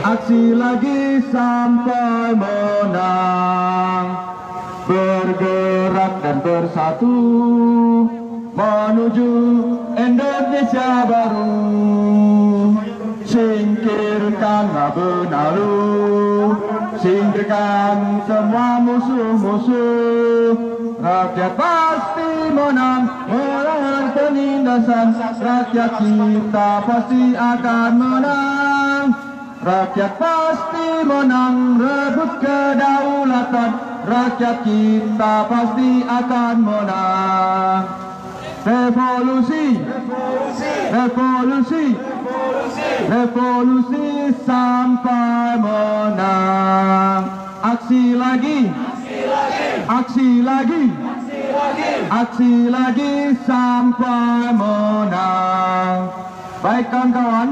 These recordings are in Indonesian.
Aksi lagi sampai menang, bergerak dan bersatu menuju Indonesia baru. Singkirkan benalu, singkirkan semua musuh-musuh. Rakyat pasti menang melawan penindasan. Rakyat kita pasti akan menang. Rakyat pasti menang rebut kedaulatan. Rakyat kita pasti akan menang. Revolusi, revolusi, revolusi sampai menang. Aksi lagi, aksi lagi, aksi lagi sampai menang. Baik kawan-kawan,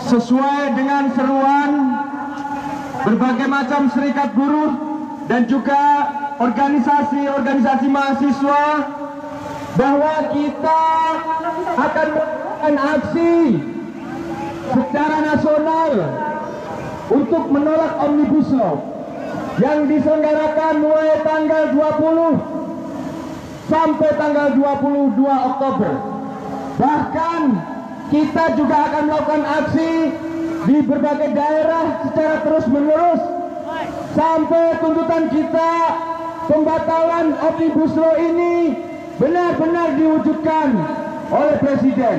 sesuai dengan seruan berbagai macam serikat buruh dan juga organisasi-organisasi mahasiswa bahwa kita akan melakukan aksi secara nasional untuk menolak Omnibus Law yang diselenggarakan mulai tanggal 20 sampai tanggal 22 Oktober. Bahkan kita juga akan melakukan aksi di berbagai daerah secara terus-menerus sampai tuntutan kita pembatalan Omnibus Law ini benar-benar diwujudkan oleh Presiden.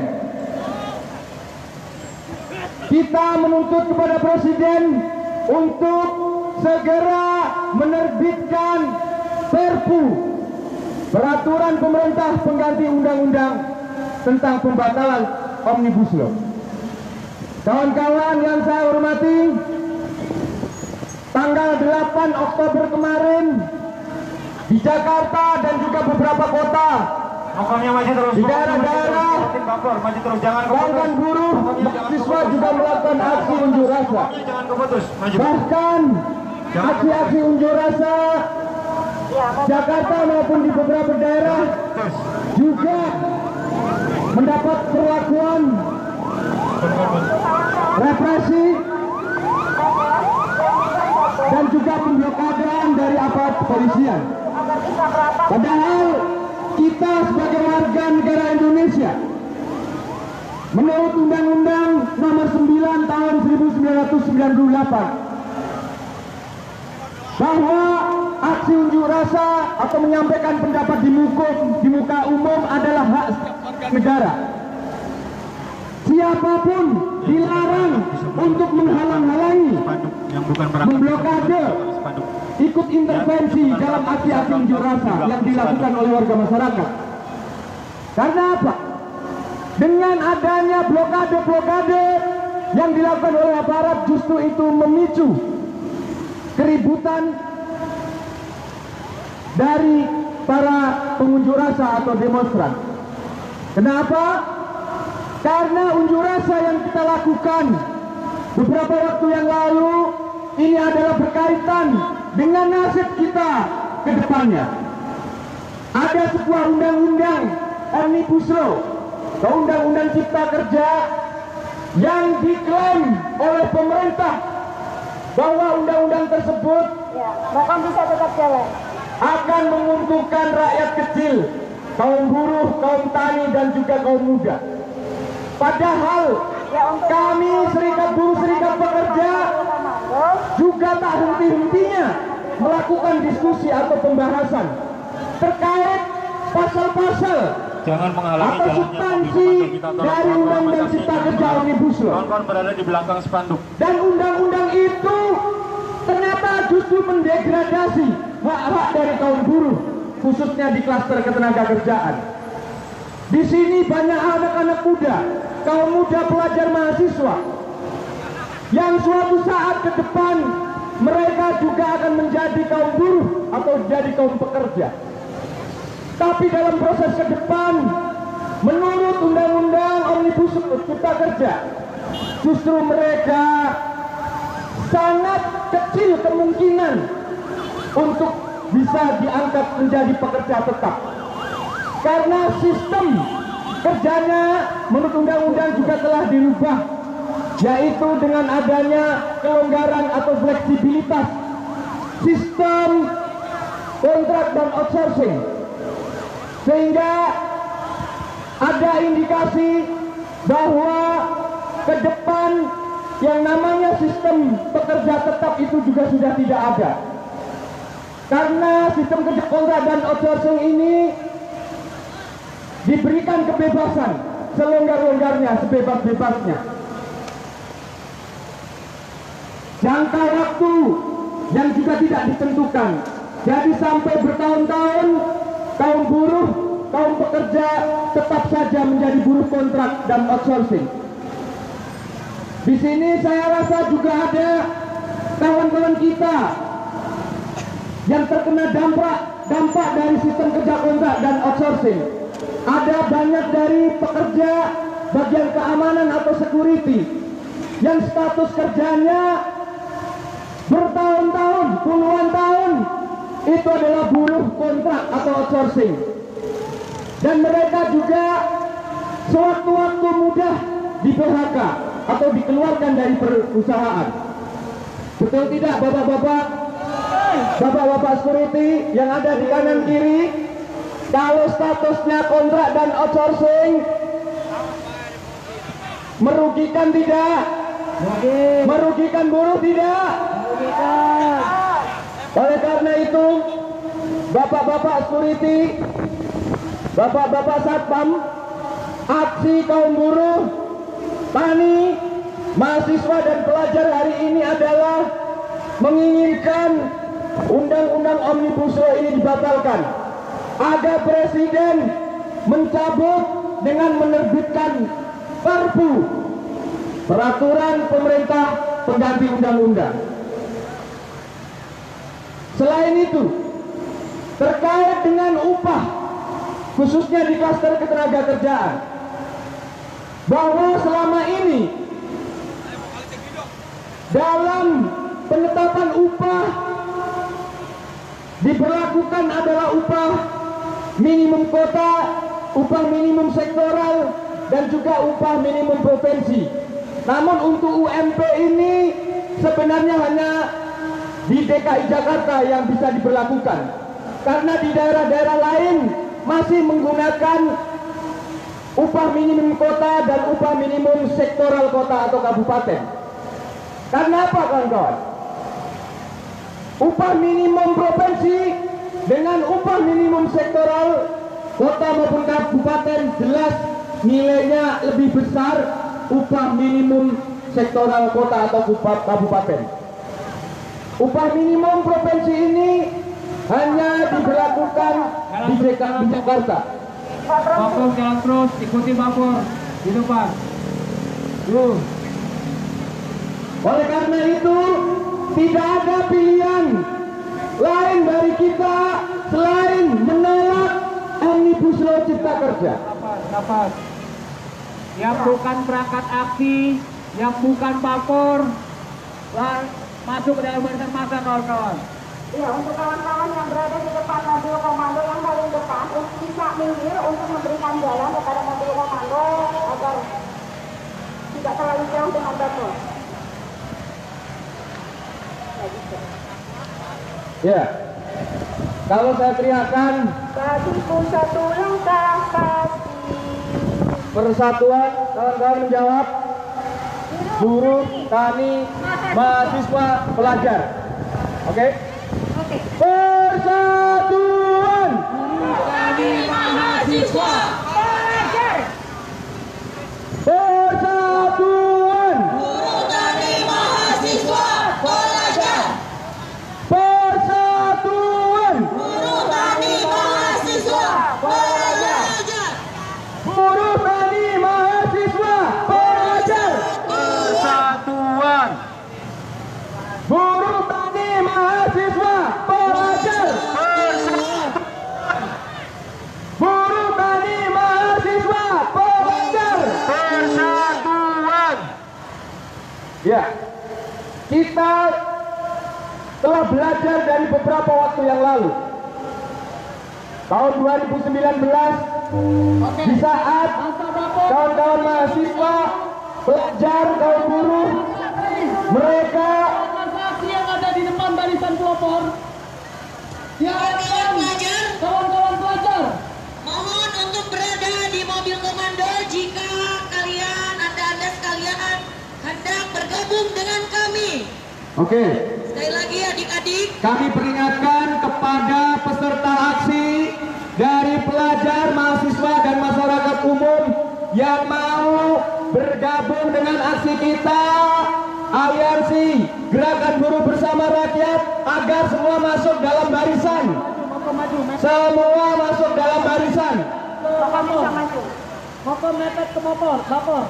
Kita menuntut kepada Presiden untuk segera menerbitkan Perpu, peraturan pemerintah pengganti undang-undang tentang pembatalan Omnibus Law. Kawan-kawan yang saya hormati, tanggal 8 Oktober kemarin di Jakarta dan juga beberapa kota di daerah-daerah kawan buruh mahasiswa juga melakukan aksi unjuk rasa. Bahkan aksi-aksi unjuk rasa Jakarta maupun di beberapa daerah juga mendapat perlakuan represi dan juga pemblokadean dari aparat kepolisian. Padahal kita sebagai warga negara Indonesia, menurut Undang-Undang Nomor 9 Tahun 1998, bahwa aksi unjuk rasa atau menyampaikan pendapat di muka umum adalah hak negara. Siapapun dilarang untuk menghalang-halangi, memblokade, ikut intervensi dalam aksi-aksi unjuk rasa yang dilakukan oleh warga masyarakat. Karena apa? Dengan adanya blokade-blokade yang dilakukan oleh aparat, justru itu memicu keributan dari para pengunjuk rasa atau demonstran. Kenapa? Karena unjuk rasa yang kita lakukan beberapa waktu yang lalu ini adalah berkaitan dengan nasib kita ke depannya. Ada sebuah undang-undang Omnibus Law, Undang-Undang Cipta Kerja, yang diklaim oleh pemerintah bahwa undang-undang tersebut bahkan bisa tetap jalan, akan menguntungkan rakyat kecil, kaum buruh, kaum tani, dan juga kaum muda. Padahal kami serikat buruh, serikat pekerja juga tak henti-hentinya melakukan diskusi atau pembahasan terkait pasal-pasal atau substansi dari Undang-Undang Cipta Kerja Omnibus Law. Kawan-kawan berada di belakang spanduk. Dan undang-undang itu ternyata justru mendegradasi hak-hak dari kaum buruh, khususnya di klaster ketenagakerjaan. Di sini banyak anak-anak muda, kaum muda pelajar mahasiswa yang suatu saat ke depan mereka juga akan menjadi kaum buruh atau menjadi kaum pekerja. Tapi dalam proses ke depan, menurut Undang-Undang Omnibus Cipta Kerja, justru mereka sangat kecil kemungkinan untuk bisa diangkat menjadi pekerja tetap. Karena sistem kerjanya menurut undang-undang juga telah dirubah yaitu dengan adanya kelonggaran atau fleksibilitas sistem kontrak dan outsourcing, sehingga ada indikasi bahwa ke depan yang namanya sistem pekerja tetap itu juga sudah tidak ada, karena sistem kerja kontrak dan outsourcing ini diberikan kebebasan selonggar-longgarnya, sebebas-bebasnya. Jangka waktu yang juga tidak ditentukan, jadi sampai bertahun-tahun kaum buruh, kaum pekerja tetap saja menjadi buruh kontrak dan outsourcing. Di sini saya rasa juga ada kawan-kawan kita yang terkena dampak dari sistem kerja kontrak dan outsourcing. Ada banyak dari pekerja bagian keamanan atau security yang status kerjanya bertahun-tahun, puluhan tahun itu adalah buruh kontrak atau outsourcing, dan mereka juga sewaktu-waktu mudah di PHK atau dikeluarkan dari perusahaan. Betul tidak bapak-bapak? Bapak-bapak security yang ada di kanan kiri, kalau statusnya kontrak dan outsourcing merugikan tidak? Merugikan buruh tidak? Oleh karena itu, bapak-bapak security, bapak-bapak satpam, aksi kaum buruh, tani, mahasiswa dan pelajar hari ini adalah menginginkan undang-undang Omnibus Law ini dibatalkan, agar presiden mencabut dengan menerbitkan Perpu, peraturan pemerintah pengganti undang-undang. Selain itu, terkait dengan upah, khususnya di klaster ketenagakerjaan, bahwa selama ini dalam penetapan upah diberlakukan adalah upah minimum kota, upah minimum sektoral, dan juga upah minimum provinsi. Namun untuk UMP ini sebenarnya hanya di DKI Jakarta yang bisa diberlakukan, karena di daerah-daerah lain masih menggunakan upah minimum kota dan upah minimum sektoral kota atau kabupaten. Karena apa kawan-kawan? Upah minimum provinsi dengan upah minimum sektoral kota maupun kabupaten jelas nilainya lebih besar upah minimum sektoral kota atau kabupaten. Upah minimum provinsi ini hanya diberlakukan di Jakarta. Vapor jalan terus, ikuti vapor di depan. Oleh karena itu, tidak ada pilihan lain dari kita selain menolak Omnibus Law Cipta Kerja. Nafas. Yang bukan perangkat aksi, yang bukan vapor, masuk ke dalam barisan massa, kawan-kawan. Ya, untuk kawan-kawan yang berada di depan mobil komando yang paling depan bisa minggir untuk memberikan jalan kepada mobil komando agar tidak terlalu jauh dengan vapor. Ya, kalau saya teriakan bagiku satu langkah pasti. Persatuan, kawan-kawan menjawab. Buruh, tani, mahasiswa, pelajar. Oke? Oke. Persatuan. Buruh, tani, mahasiswa, pelajar. Persatuan. Buruh, tani, mahasiswa, pelajar. Persatuan. Buruh, tani, mahasiswa, pelajar. Buruh, tani, mahasiswa, pelajar. Persatuan. Buruh, tani, mahasiswa, pelajar. Buruh, tani, mahasiswa, pelajar. Persatuan. Ya, kita telah belajar dari beberapa waktu yang lalu. Tahun 2019, di saat kawan-kawan mahasiswa pelajar, kaum buruh, mereka aksi yang ada di depan barisan pelopor. Kawan-kawan pelajar, Kawan-kawan pelajar, mohon untuk berada di mobil komando jika Anda sekalian hendak bergabung dengan kami. Oke, Sekali lagi adik-adik, kami peringatkan kepada peserta aksi dari pelajar, mahasiswa, dan masyarakat umum yang mau bergabung dengan aksi kita, aliansi Gerakan Buruh Bersama Rakyat, agar semua masuk dalam barisan. Semua masuk dalam barisan. Bapak bisa maju. Moko mepet ke bapor.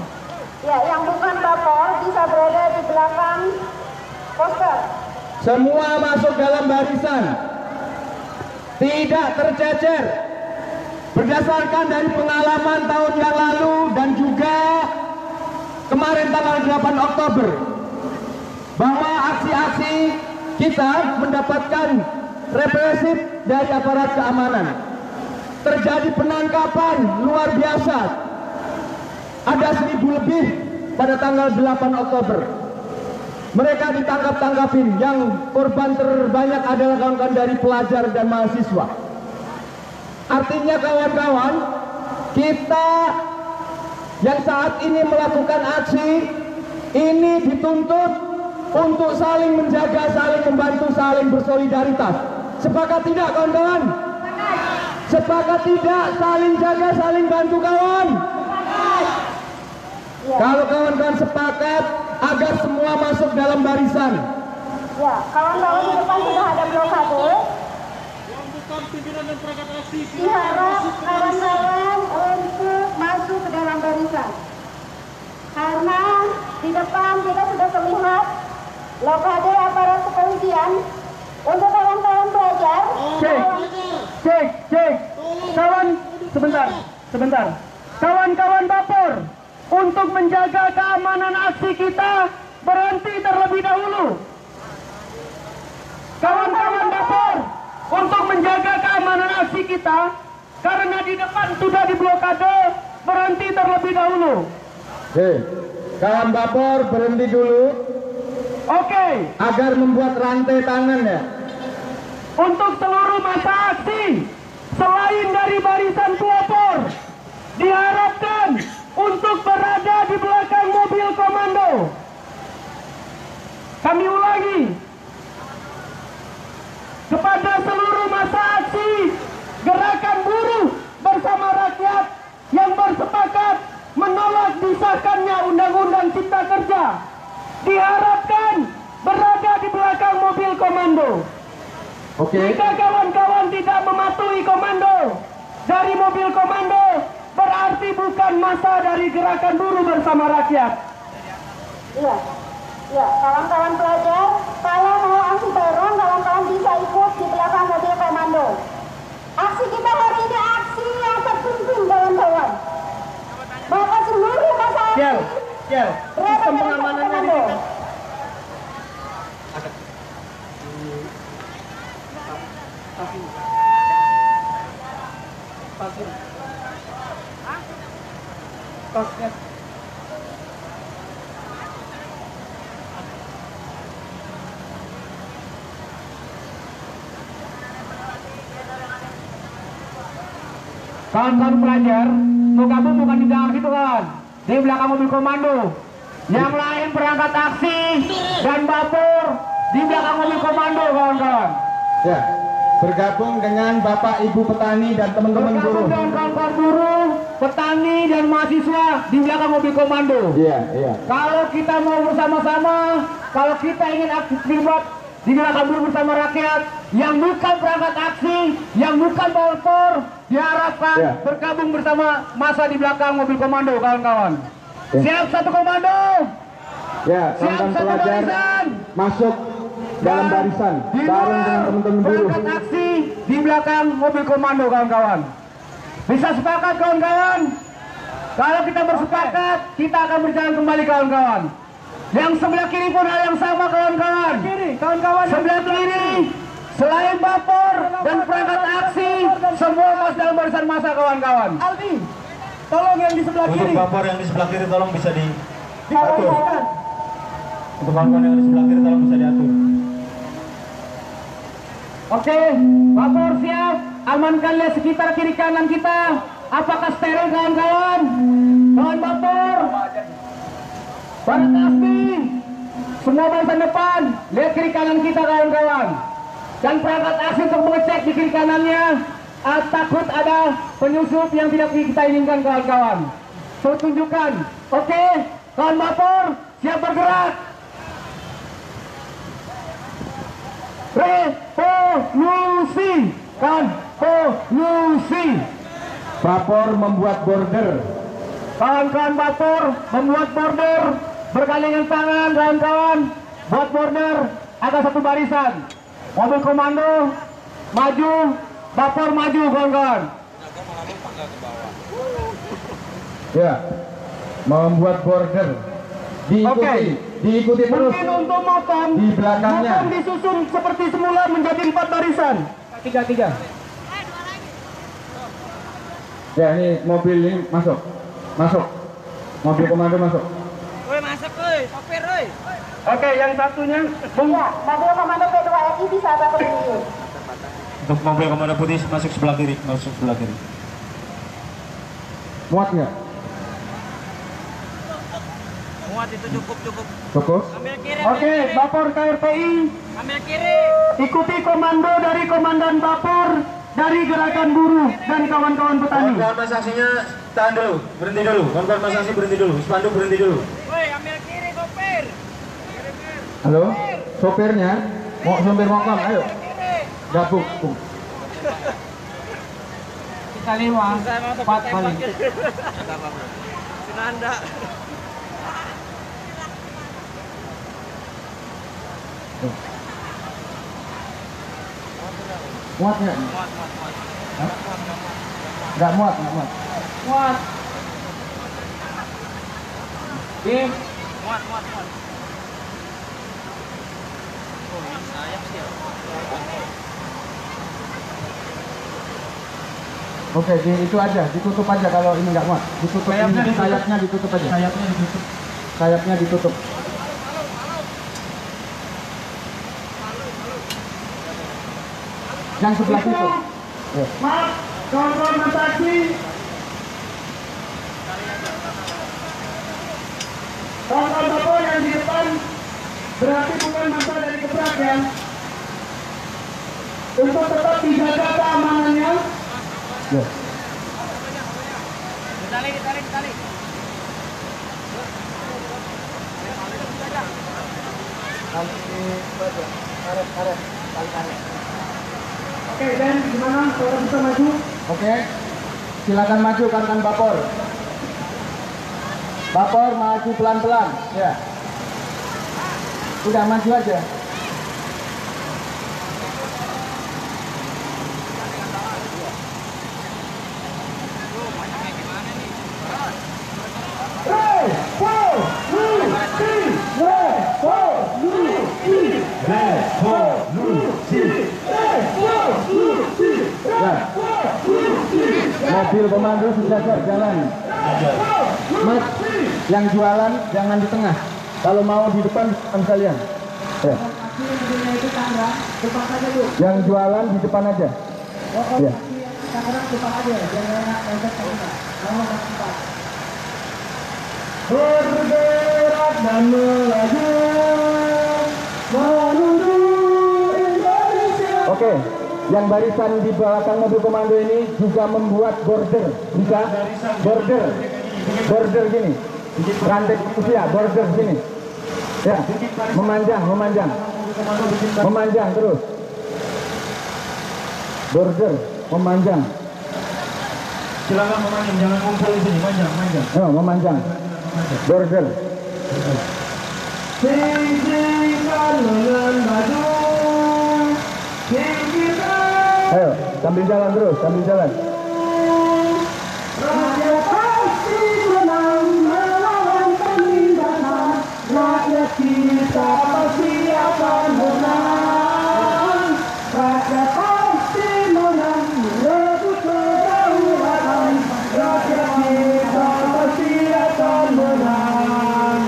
Ya, yang bukan bapor bisa berada di belakang poster. Semua masuk dalam barisan. Tidak tercecer. Berdasarkan dari pengalaman tahun yang lalu dan juga kemarin tanggal 8 Oktober, bahwa aksi-aksi kita mendapatkan represif dari aparat keamanan. Terjadi penangkapan luar biasa. Ada 1.000 lebih pada tanggal 8 Oktober. Mereka ditangkap-tangkapin. Yang korban terbanyak adalah kawan-kawan dari pelajar dan mahasiswa. Artinya kawan-kawan, kita yang saat ini melakukan aksi ini dituntut untuk saling menjaga, saling membantu, saling bersolidaritas. Sepakat tidak kawan-kawan? Sepakat tidak? Saling jaga, saling bantu kawan. Ya, Kalau kawan-kawan sepakat agar semua masuk dalam barisan. ya, kawan-kawan di depan sudah ada blokade. Diharap kawan-kawan untuk masuk ke dalam barisan. Karena di depan kita sudah terlihat blokade aparat kepolisian. Untuk kawan-kawan pelajar, Cek. Kawan, sebentar. Kawan-kawan bapor, untuk menjaga keamanan aksi kita, berhenti terlebih dahulu. Kawan-kawan bapor, untuk menjaga keamanan aksi kita, karena di depan sudah diblokade, berhenti terlebih dahulu. Oke, kawan bapor berhenti dulu Oke, agar membuat rantai tangan ya. untuk seluruh masa aksi, selain dari barisan pelopor, diharapkan untuk berada di belakang mobil komando. Kami ulangi, kepada seluruh masa aksi Gerakan Buruh Bersama Rakyat yang bersepakat menolak disahkannya Undang-Undang Cipta Kerja, diharapkan berada di belakang mobil komando. Oke. Jika kawan-kawan tidak mematuhi komando dari mobil komando, berarti bukan masa dari Gerakan Buruh Bersama Rakyat. ya, kawan-kawan pelajar, kalau mau aksi bareng, kawan-kawan bisa ikut di belakang mobil komando. Aksi kita hari ini aksi yang terpimpin kawan-kawan. Maka seluruh masa aksi berada di belakang komando. Kawan-kawan pelajar, mau gabung bukan di dalam situ kawan, di belakang mobil komando. Yang lain berangkat aksi dan bapor di belakang mobil komando kawan-kawan. Ya, bergabung dengan Bapak Ibu petani dan teman-teman buruh. Bergabung dengan kawan-kawan buruh, petani dan mahasiswa di belakang mobil komando. Iya. Kalau kita mau bersama-sama, kalau kita ingin aktif terlibat di Gerakan Buruh Bersama Rakyat, yang bukan berangkat aksi, yang bukan bapor, diharapkan Ya. bergabung bersama masa di belakang mobil komando kawan-kawan. Ya. Siap satu komando. Ya, Siap kawan-kawan satu pelajar barisan. masuk dalam barisan Di bareng luar dengan teman-teman buruh. berangkat aksi di belakang mobil komando kawan-kawan. Bisa sepakat kawan-kawan? Kalau kita bersepakat, kita akan berjalan kembali kawan-kawan. Yang sebelah kiri pun hal yang sama kawan-kawan. Sebelah kiri, selain bapor dan perangkat aksi, semua masuk dalam barisan massa kawan-kawan. Aldi, tolong yang di sebelah Untuk kiri. bapor yang di sebelah kiri tolong bisa Diatur. Untuk kawan-kawan yang ada sebelah kiri tolong bisa diatur. Oke, Vapor siap. Amankan lihat sekitar kiri kanan kita. Apakah steril kawan-kawan? Kawan Vapor. Para kasbi. Semua barisan depan. Lihat kiri kanan kita kawan-kawan. Dan perangkat aksi untuk mengecek di kiri kanannya. Takut ada penyusup yang tidak kita inginkan kawan-kawan. So tunjukkan. Oke, kawan Vapor siap bergerak. Revolusi, konvolusi. Vapor membuat border. Kawan-kawan Vapor membuat border, bergandengan tangan kawan-kawan, buat border, ada satu barisan. Mobil komando maju, Vapor maju kawan-kawan. Ya, membuat border. Diikuti terus. Mungkin untuk motong di belakangnya. Motong disusun seperti semula menjadi 4 barisan. 3. Ya, ini mobil ini masuk. Mobil komando masuk. Woi, masuk woi, sopir woi. Oke, yang satunya Ya, mobil komando P2RI bisa satu ini. Untuk mobil komando putih masuk sebelah kiri, Muat nggak? Muat itu cukup. Cukup. Ambil kiri. Oke, Vapor KRPI Ambil kiri. ikuti komando dari Komandan Vapor dari Gerakan Buruh dan kawan-kawan petani. Kawan-kawan masasinya tahan dulu, berhenti dulu. Kawan-kawan masasi berhenti dulu, spanduk berhenti dulu. Woi, ambil kiri sopir. Halo, sopirnya mau sopir motor, ayo gabung. Kita 5, 4 kali. Sinanda. Muat nggak? Hah? Nggak muat. Muat. Tim. Muat. Oh, ini sayap sih. Oke, itu aja, ditutup aja kalau ini nggak muat. Ditutup sayapnya ditutup aja. Sayapnya ditutup. Yang sebelah situ. Ya. Maaf, kawan-kawan masasi. Kawan-kawan Vapor yang di depan berarti bukan masa dari gebrak ya. Untuk tetap dijaga keamanannya. Ya. Ditarik. Oke, Dan gimana? Kalau bisa maju? Oke. Silakan maju kawan Vapor. Vapor maju pelan-pelan, ya. Udah maju aja. Ya. Mobil komando sudah jalan. Mas, yang jualan jangan di tengah. Kalau mau di depan kalian. Ya. Yang jualan di depan aja. Ya. Bergerak dan melaju menuju Indonesia. Oke, yang barisan di belakang mobil komando ini juga membuat border, bisa border gini, rantai usia border gini, ya, memanjang terus, border memanjang. Silakan memanjang, jangan ngumpul di sini, manjang. Oh, memanjang, border. Singkirkan dengan baju. Ayo, sambil jalan terus, sambil jalan. Rakyat pasti menang melawan penindasan. Rakyat kita pasti akan menang. Rakyat pasti menang merebut kedaulatan. Rakyat kita pasti akan menang.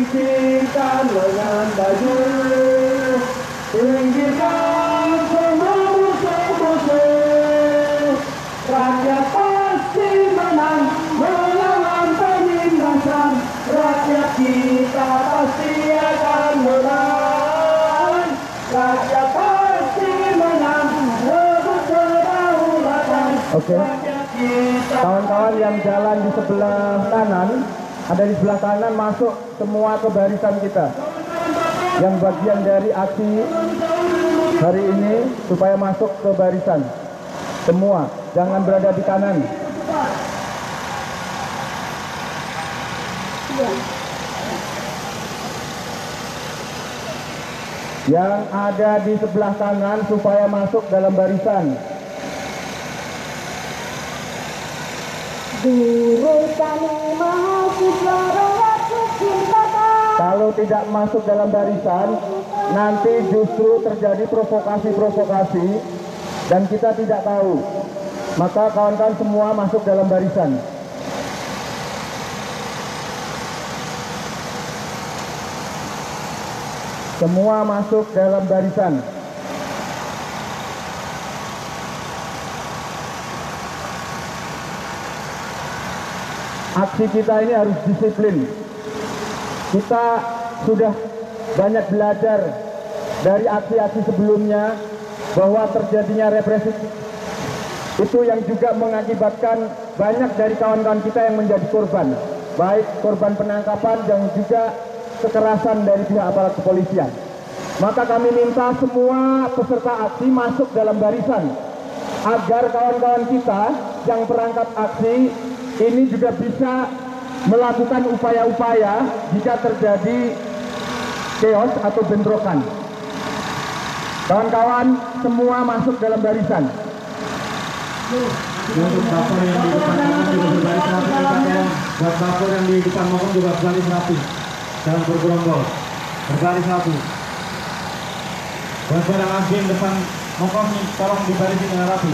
disingkirkan lengan baju, singkirkan semua musuh-musuh. Rakyat pasti menang melawan penindasan, rakyat kita pasti akan menang. Rakyat pasti menang rebut kedaulatan. Oke. Kawan-kawan yang jalan di sebelah kanan, ada di sebelah kanan, masuk semua ke barisan kita. Yang bagian dari aksi hari ini supaya masuk ke barisan. Semua, jangan berada di kanan. Yang ada di sebelah kanan supaya masuk dalam barisan. Guru kami mahasiswa rakyat kecintaan. Kalau tidak masuk dalam barisan, nanti justru terjadi provokasi-provokasi dan kita tidak tahu. Maka kawan-kawan semua masuk dalam barisan. Semua masuk dalam barisan. Aksi kita ini harus disiplin. Kita sudah banyak belajar dari aksi-aksi sebelumnya bahwa terjadinya represi itu yang juga mengakibatkan banyak dari kawan-kawan kita yang menjadi korban, baik korban penangkapan dan juga kekerasan dari pihak aparat kepolisian. Maka kami minta semua peserta aksi masuk dalam barisan agar kawan-kawan kita yang perangkap aksi ini juga bisa melakukan upaya-upaya jika terjadi chaos atau bentrokan. Kawan-kawan semua masuk dalam barisan. Untuk dapur yang di depan maupun juga berbaris rapi, buat dapur yang di depan maupun juga berbaris rapi, jangan bergerombol, berbaris rapi. Buat barang agen depan maupun tolong dibarisin dengan rapi.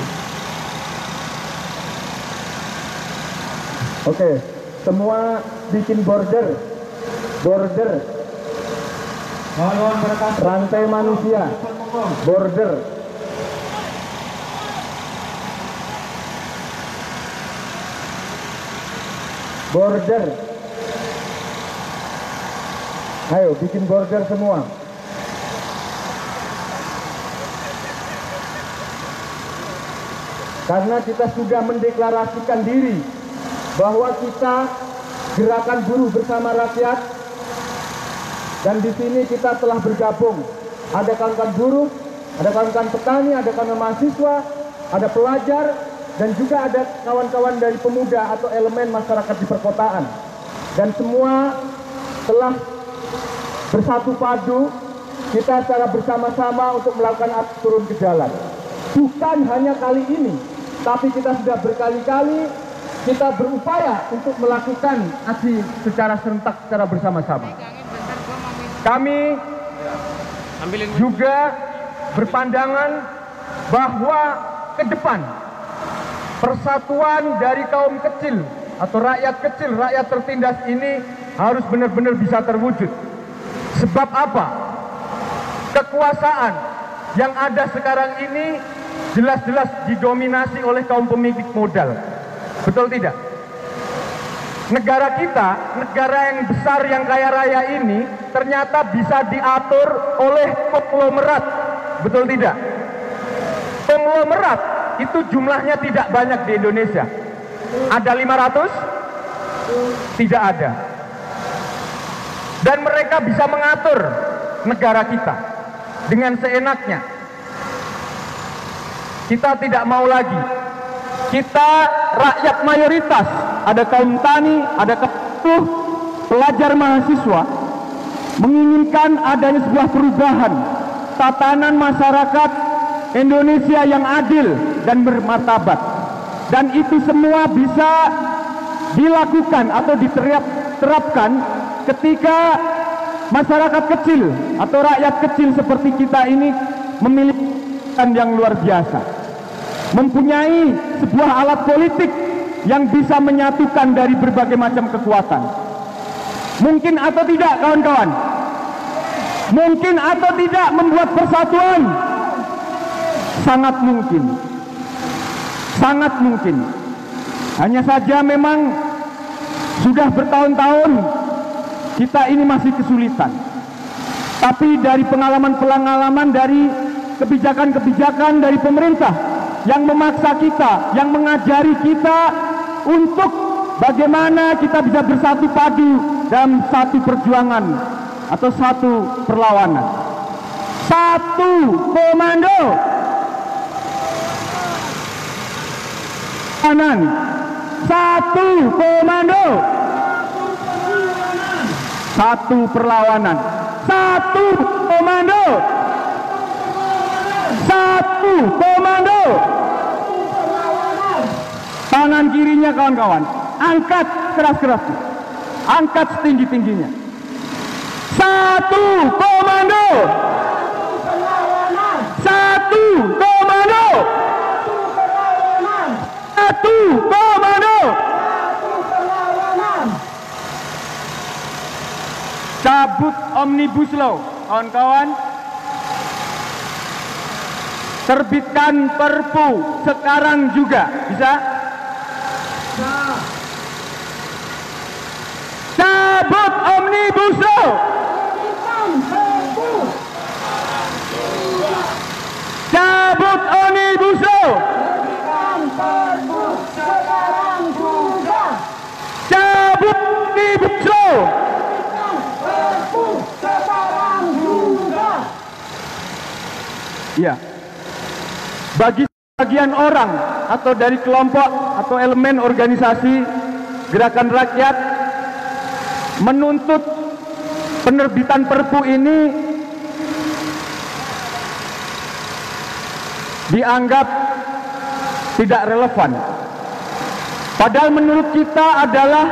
Oke, semua bikin border, Kawan-kawan berkas rantai manusia, border. Ayo bikin border semua. Karena kita sudah mendeklarasikan diri bahwa kita gerakan buruh bersama rakyat, dan di sini kita telah bergabung. Ada kawan-kawan buruh, ada kawan-kawan petani, ada kawan mahasiswa, ada pelajar, dan juga ada kawan-kawan dari pemuda atau elemen masyarakat di perkotaan. Dan semua telah bersatu padu, kita secara bersama-sama untuk melakukan aksi turun ke jalan. Bukan hanya kali ini, tapi kita sudah berkali-kali kita berupaya untuk melakukan aksi secara serentak, secara bersama-sama. Kami juga berpandangan bahwa ke depan persatuan dari kaum kecil atau rakyat kecil, rakyat tertindas ini harus benar-benar bisa terwujud. Sebab apa? Kekuasaan yang ada sekarang ini jelas-jelas didominasi oleh kaum pemilik modal. Betul tidak? Negara kita, negara yang besar, yang kaya raya ini ternyata bisa diatur oleh konglomerat. Betul tidak? Konglomerat itu jumlahnya tidak banyak di Indonesia. Ada 500? Tidak ada. Dan mereka bisa mengatur negara kita dengan seenaknya. Kita tidak mau lagi. Kita rakyat mayoritas, ada kaum tani, ada kaum pelajar mahasiswa, menginginkan adanya sebuah perubahan tatanan masyarakat Indonesia yang adil dan bermartabat. Dan itu semua bisa dilakukan atau diterapkan ketika masyarakat kecil atau rakyat kecil seperti kita ini memiliki yang luar biasa, mempunyai sebuah alat politik yang bisa menyatukan dari berbagai macam kekuatan, Mungkin atau tidak kawan-kawan? Mungkin atau tidak membuat persatuan? Sangat mungkin. Sangat mungkin. Hanya saja memang sudah bertahun-tahun kita ini masih kesulitan. Tapi dari pengalaman-pengalaman, dari kebijakan-kebijakan dari pemerintah yang memaksa kita, yang mengajari kita untuk bagaimana kita bisa bersatu padu dalam satu perjuangan atau satu perlawanan. Satu komando. Kanan. Satu komando. Satu perlawanan. Satu komando. Satu komando. Tangan kirinya kawan-kawan, angkat keras-keras, angkat setinggi-tingginya. Satu komando. Satu komando. Satu komando. Cabut Omnibus Law, kawan-kawan. Terbitkan Perpu sekarang juga, bisa? Cabut Omnibus Law. Cabut Omnibus Law. Cabut Omnibus Law. Ya. Bagi sebagian orang atau dari kelompok atau elemen organisasi gerakan rakyat menuntut penerbitan Perpu ini dianggap tidak relevan. Padahal menurut kita adalah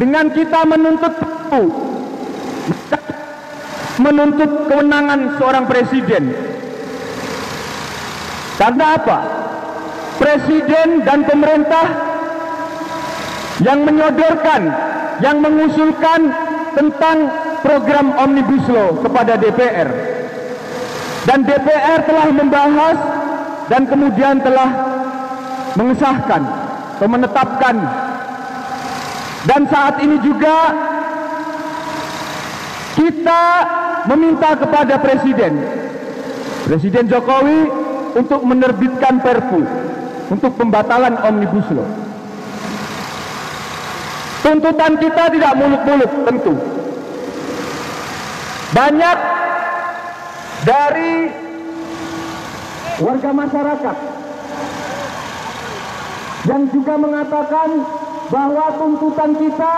dengan kita menuntut Perpu, menuntut kewenangan seorang presiden. Karena apa? Presiden dan pemerintah yang menyodorkan, yang mengusulkan tentang program Omnibus Law kepada DPR. Dan DPR telah membahas dan kemudian telah mengesahkan atau menetapkan. Dan saat ini juga kita meminta kepada Presiden Jokowi untuk menerbitkan Perpu untuk pembatalan Omnibus Law. Tuntutan kita tidak muluk-muluk tentu. Banyak dari warga masyarakat yang juga mengatakan bahwa tuntutan kita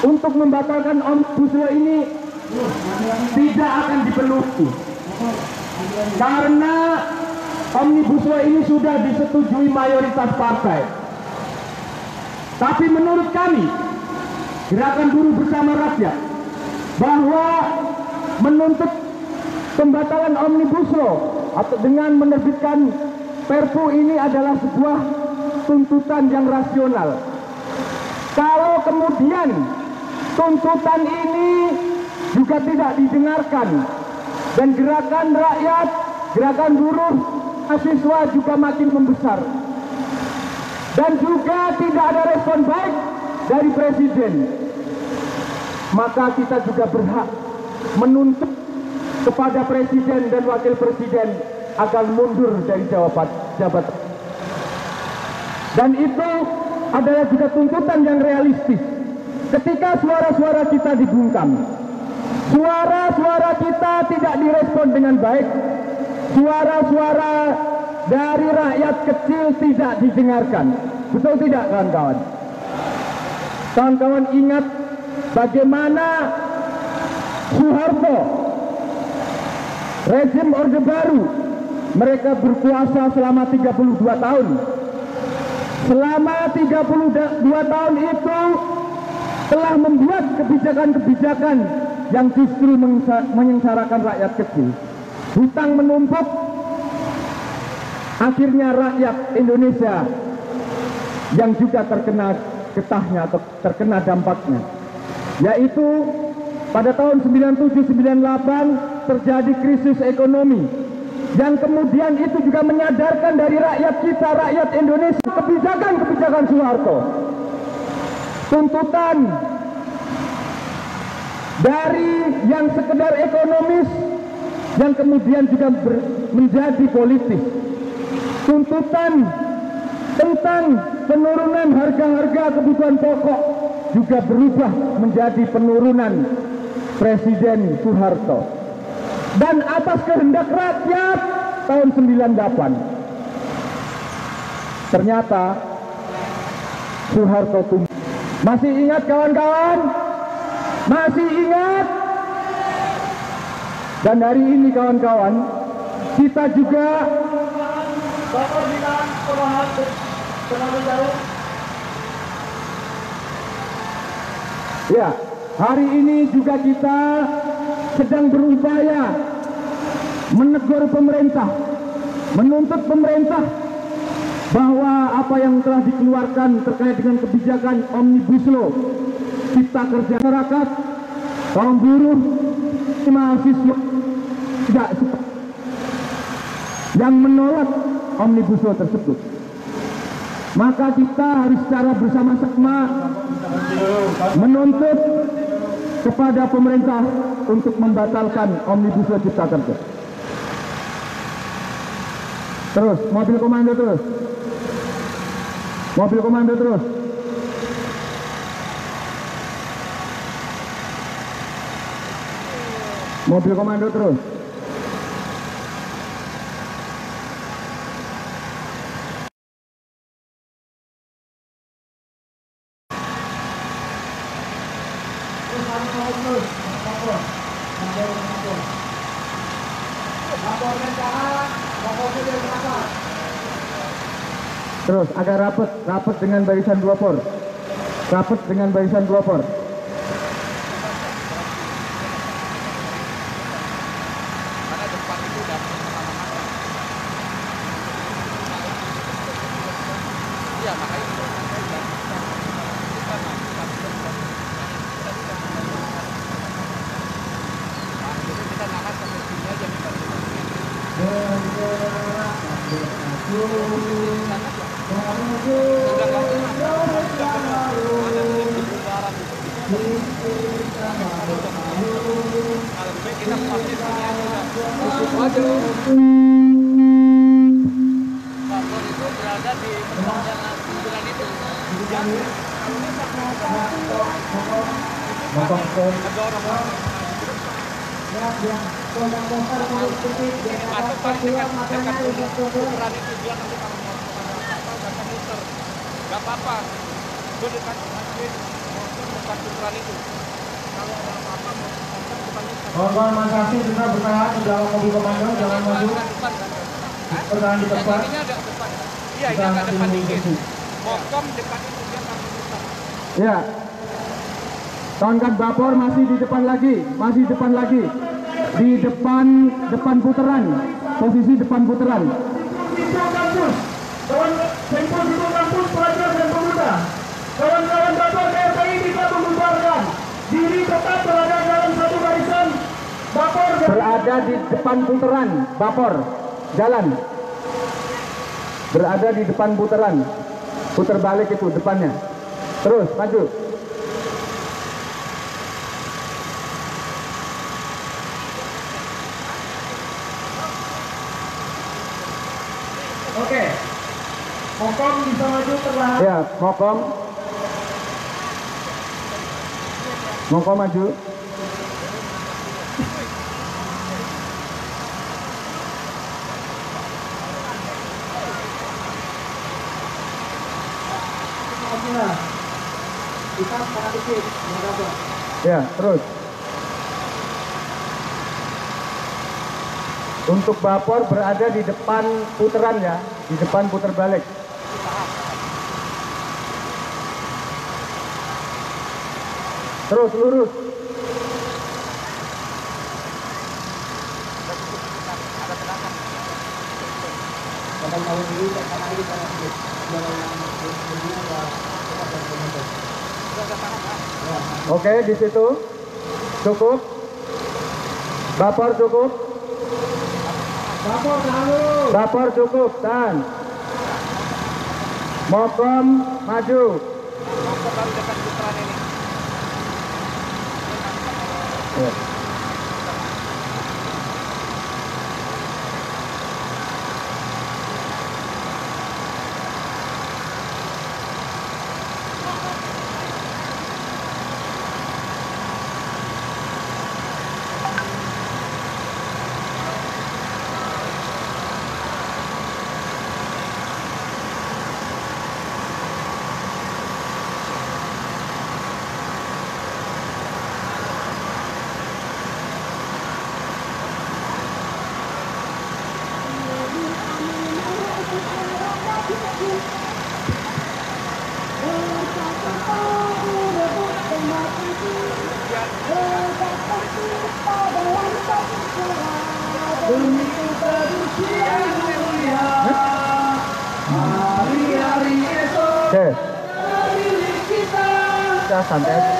untuk membatalkan Omnibus Law ini tidak akan dipenuhi. Karena Omnibus Law ini sudah disetujui mayoritas partai. Tapi menurut kami, Gerakan Buruh Bersama Rakyat, bahwa menuntut pembatalan Omnibus Law atau dengan menerbitkan Perpu ini adalah sebuah tuntutan yang rasional. Kalau kemudian tuntutan ini juga tidak didengarkan dan gerakan rakyat, gerakan buruh, mahasiswa juga makin membesar. Dan juga tidak ada respon baik dari Presiden. Maka kita juga berhak menuntut kepada Presiden dan Wakil Presiden agar mundur dari jabatan. Dan itu adalah juga tuntutan yang realistis. Ketika suara-suara kita dibungkam, suara-suara kita tidak direspon dengan baik, suara-suara dari rakyat kecil tidak didengarkan. Betul tidak, kawan-kawan? Kawan-kawan ingat bagaimana Soeharto, rezim Orde Baru, mereka berkuasa selama 32 tahun. Selama 32 tahun itu telah membuat kebijakan-kebijakan yang justru menyengsarakan rakyat kecil. Hutang menumpuk, akhirnya rakyat Indonesia yang juga terkena getahnya atau terkena dampaknya. yaitu pada tahun 97-98 terjadi krisis ekonomi yang kemudian itu juga menyadarkan dari rakyat kita, rakyat Indonesia, kebijakan-kebijakan Soeharto, tuntutan dari yang sekedar ekonomis yang kemudian juga menjadi politis, tuntutan tentang penurunan harga-harga kebutuhan pokok juga berubah menjadi penurunan Presiden Soeharto, dan atas kehendak rakyat tahun 98 ternyata Soeharto tumbuh. Masih ingat kawan-kawan? Masih ingat? Dan hari ini kawan-kawan, kita juga ya, hari ini juga kita sedang berupaya menegur pemerintah, menuntut pemerintah bahwa apa yang telah dikeluarkan terkait dengan kebijakan Omnibus Law, Cipta Kerja masyarakat, kaum buruh, mahasiswa tidak suka, yang menolak Omnibus Law tersebut. Maka kita harus secara bersama-sama menuntut kepada pemerintah untuk membatalkan Omnibus Law Cipta Kerja. Terus, mobil komando terus. Mobil komando terus. Mobil komando terus. Terus agak rapat dengan barisan 2 por. Rapat dengan barisan 2 por. Gak apa-apa, gue dekat masjid, dekat puteran itu. Kalau ada apa-apa, kawan-kawan Masasi juga bertahan di dalam mobil komando, jangan maju. Bertahan di tempat. Ini agak depan. Iya, ini agak depan dikit. Mokom dekat itu dia sampai depan. Ya. Tongkat Bapor masih di depan lagi, di depan puteran, posisi depan puteran. Kawan-kawan Bapor KRPI bisa membubarkan diri, tetap berada dalam satu barisan. Bapor Berada di depan puteran, Bapor jalan. Berada di depan puteran, putar balik itu depannya. Terus maju. Oke. Mokom bisa maju perlahan. Ya, Mokom. Mokom maju. Kita sangat dikit. Ya, terus. Untuk Bapor berada di depan puteran ya, di depan putar balik. Terus lurus. Oke, di situ cukup. Bapor cukup. Bapor cukup, tahan. Mokom maju. Baru dekat putaran ini. Ya. Oke. Kita santai aja.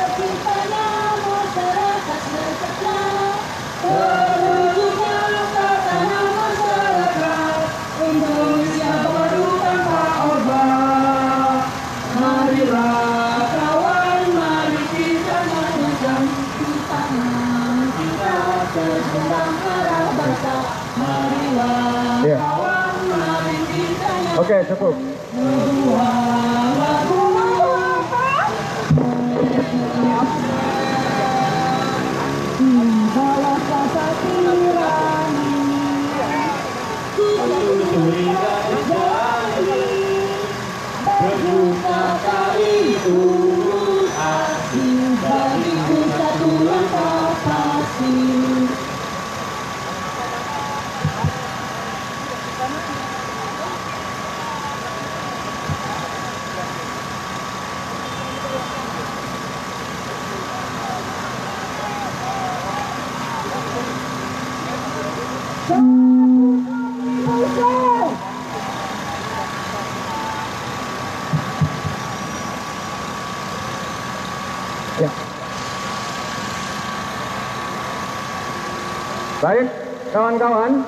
Iya. Oke, cukup. Ya. Baik, kawan-kawan,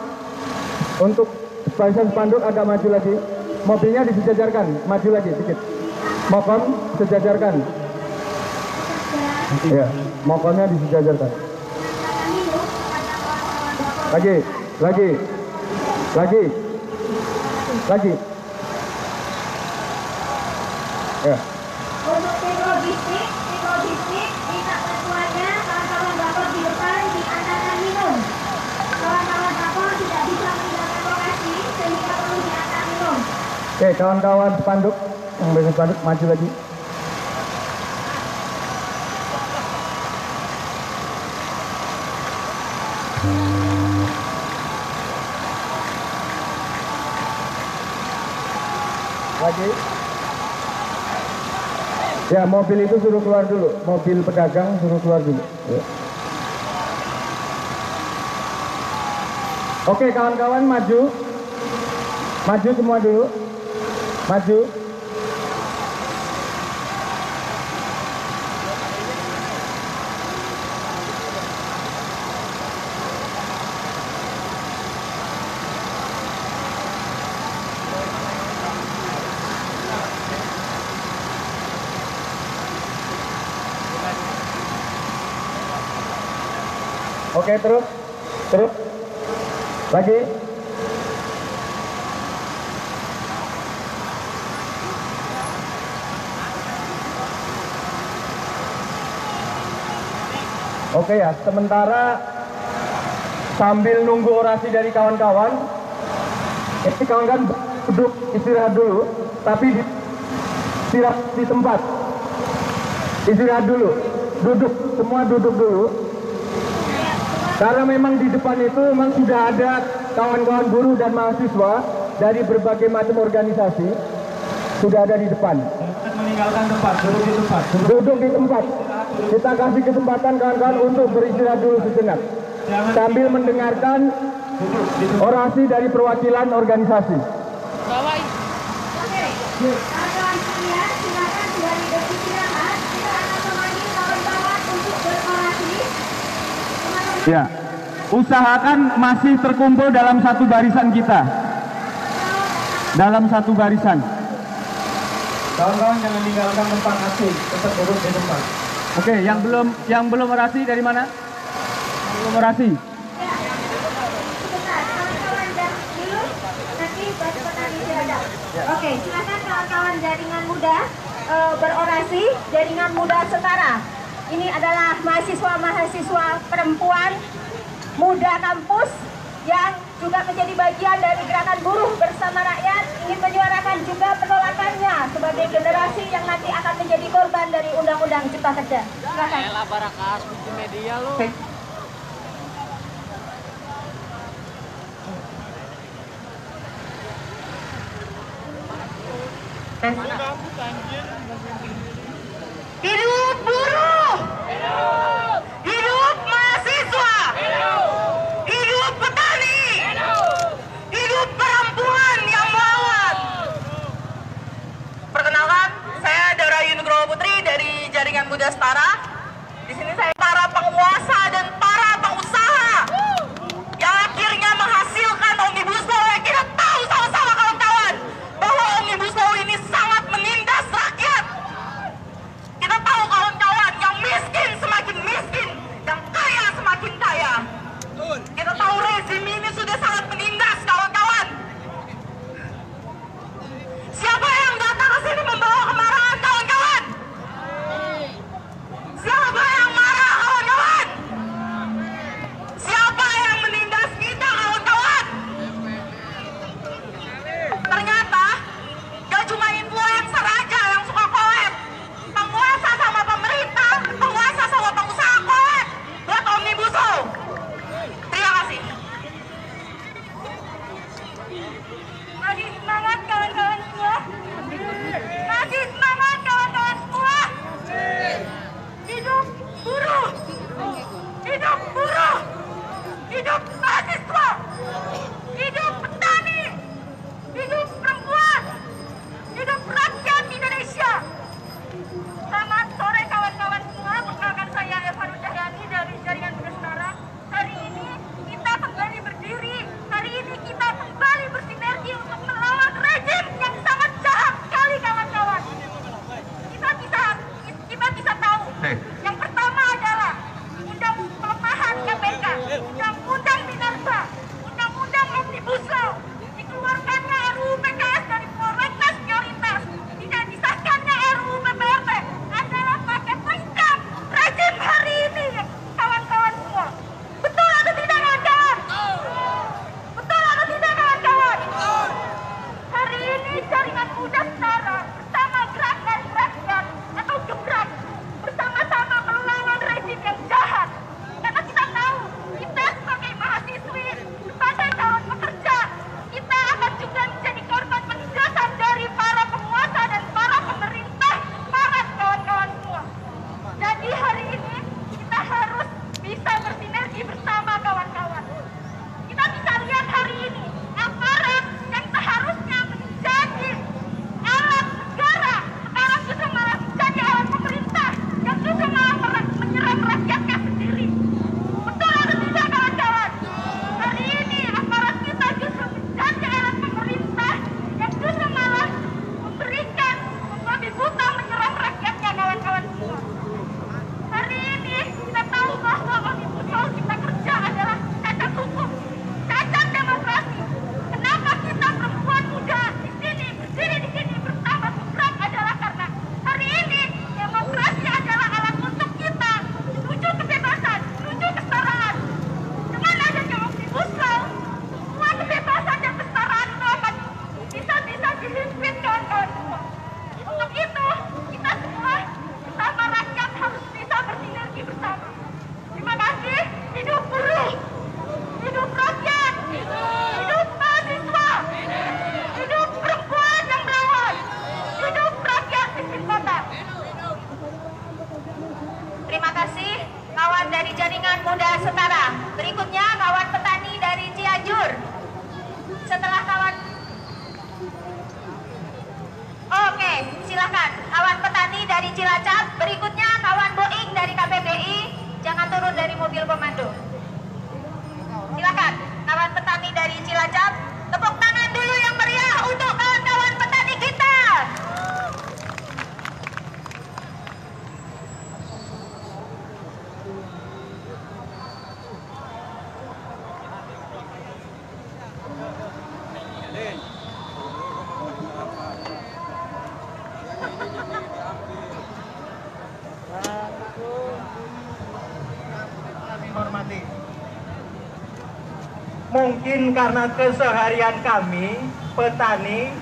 untuk barisan spanduk agak maju lagi. Mobilnya disejajarkan, maju lagi sedikit. Mokom sejajarkan. Ya, mokomnya disejajarkan. Lagi. Ya. Untuk tim logistik minta bantuannya kawan-kawan Bapor di depan diantarkan minum. Kawan-kawan Bapor tidak bisa meninggalkan lokasi sehingga perlu diantar minum. Oke, kawan-kawan spanduk yang barisan spanduk maju lagi. Lagi. Ya, mobil itu suruh keluar dulu. Mobil pedagang suruh keluar dulu. Ya. Oke, kawan-kawan maju. Maju semua dulu. Maju. Oke, terus. Lagi. Oke ya, sementara sambil nunggu orasi dari kawan-kawan, ini kawan-kawan duduk istirahat dulu, tapi istirahat di tempat. Istirahat dulu, duduk, semua duduk dulu. Karena memang di depan itu memang sudah ada kawan-kawan buruh dan mahasiswa dari berbagai macam organisasi sudah ada di depan. Meninggalkan tempat, duduk di tempat. Duduk di tempat. Kita kasih kesempatan kawan-kawan untuk beristirahat dulu sejenak sambil mendengarkan orasi dari perwakilan organisasi. Oke, kawan-kawan sekalian, silakan sudah di istirahat. Kita Ya, usahakan masih terkumpul dalam satu barisan kita. Dalam satu barisan. Kawan-kawan jangan tinggalkan tempat asing, tetap duduk di tempat. Oke, yang belum orasi dari mana? Belum orasi. Oke, silakan kawan-kawan jaringan muda berorasi, jaringan muda setara. Ini adalah mahasiswa-mahasiswa perempuan muda kampus yang juga menjadi bagian dari gerakan buruh bersama rakyat, ingin menyuarakan juga penolakannya sebagai generasi yang nanti akan menjadi korban dari Undang-Undang Cipta Kerja. Silakan. Elah barakas multimedia lo. Hidup buruh! Hidup mahasiswa! Hidup petani! Hidup perempuan yang melawan! Perkenalkan, saya Dara Yunugroho Putri dari Jaringan Muda Setara. Di sini saya para penguasa dan para pengusaha yang akhirnya menghasilkan Omnibus Law yang kita tahu sama-sama kawan-kawan bahwa Omnibus Law ini sangat menindas rakyat. Kita tahu kawan-kawan, yang miskin semakin miskin, yang kaya semakin kaya. Kita tahu rezim ini sudah sangat menindas kawan-kawan. Siapa yang datang ke sini membawa kemarahan kawan-kawan? Siapa yang marah kawan-kawan? Siapa yang menindas kita kawan-kawan? Ternyata gak cuma influencer aja yang suka collab. Penguasa sama pemerintah, penguasa sama pengusaha collab buat Omnibus Law. Terima kasih. Masih semangat kawan-kawan semua? Masih semangat kawan-kawan semua? Hidup buruh! Hidup buruh! Hidup mahasiswa! Hidup petani! Hidup perempuan! Hidup rakyat Indonesia! Selamat sore kawan-kawan semua, perkenalkan saya Eva Nucahyani dari Jaringan Muda Setara. Hari ini kita kembali berdiri, hari ini kita kembali bersinergi untuk melawan rejim yang sangat jahat sekali kawan-kawan. Kita bisa tahu, yang pertama adalah undang pelemahan KPK, undang-undang Minerba, undang-undang Omnibus Law, dikeluarkannya RUU PKS dari prolegnas prioritas, tidak disahkannya RUU PPRT adalah paket lengkap rejim hari ini kawan-kawan semua. Betul atau tidak kawan-kawan? Betul atau tidak kawan-kawan? Hari ini Jaringan Muda Setara bersama Gerakan Rakyat atau Gebrak bersama-sama melawan rejim yang jahat. Karena kita tahu, kita sebagai mahasiswi, sebagai calon pekerja, kita akan juga menjadi korban penindasan dari para penguasa dan para pemerintah barat kawan-kawan semua. Jadi hari ini kita harus bisa bersinergi bersama kawan-kawan. Kita bisa lihat hari ini aparat yang seharusnya menjadi alat negara sekarang justru malah menjadi alat pemerintah yang justru malah menyerang rakyatnya sendiri. Betul atau tidak kawan-kawan? Hari ini aparat kita justru menjadi alat pemerintah yang justru malah memberikan membabi buta menyerang rakyatnya kawan-kawan semua. Hari ini kita tahu bahwa Omnibus Law Cipta Kerja adalah cacat hukum, cacat demokrasi. Kenapa kita perempuan muda di sini berdiri di sini bersama Gebrak adalah karena hari ini demokrasi adalah alat untuk kita menuju kebebasan, menuju kesetaraan. Dengan adanya Omnibus Law, semua kebebasan dan kesetaraan itu akan bisa dihimpit kawan-kawan semua. Untuk itu kita semua bersama rakyat harus bisa bersinergi bersama. Terima kasih. Hidup buruh, hidup rakyat, hidup mahasiswa, hidup perempuan yang melawan, hidup rakyat miskin kota. Terima kasih kawan dari Jaringan Muda Setara. Berikutnya kawan petani dari Cianjur. Setelah kawan Oke, silakan kawan petani dari Cilacap. Berikutnya kawan Boeing dari KPBI. Jangan turun dari mobil komando. mungkin karena keseharian kami petani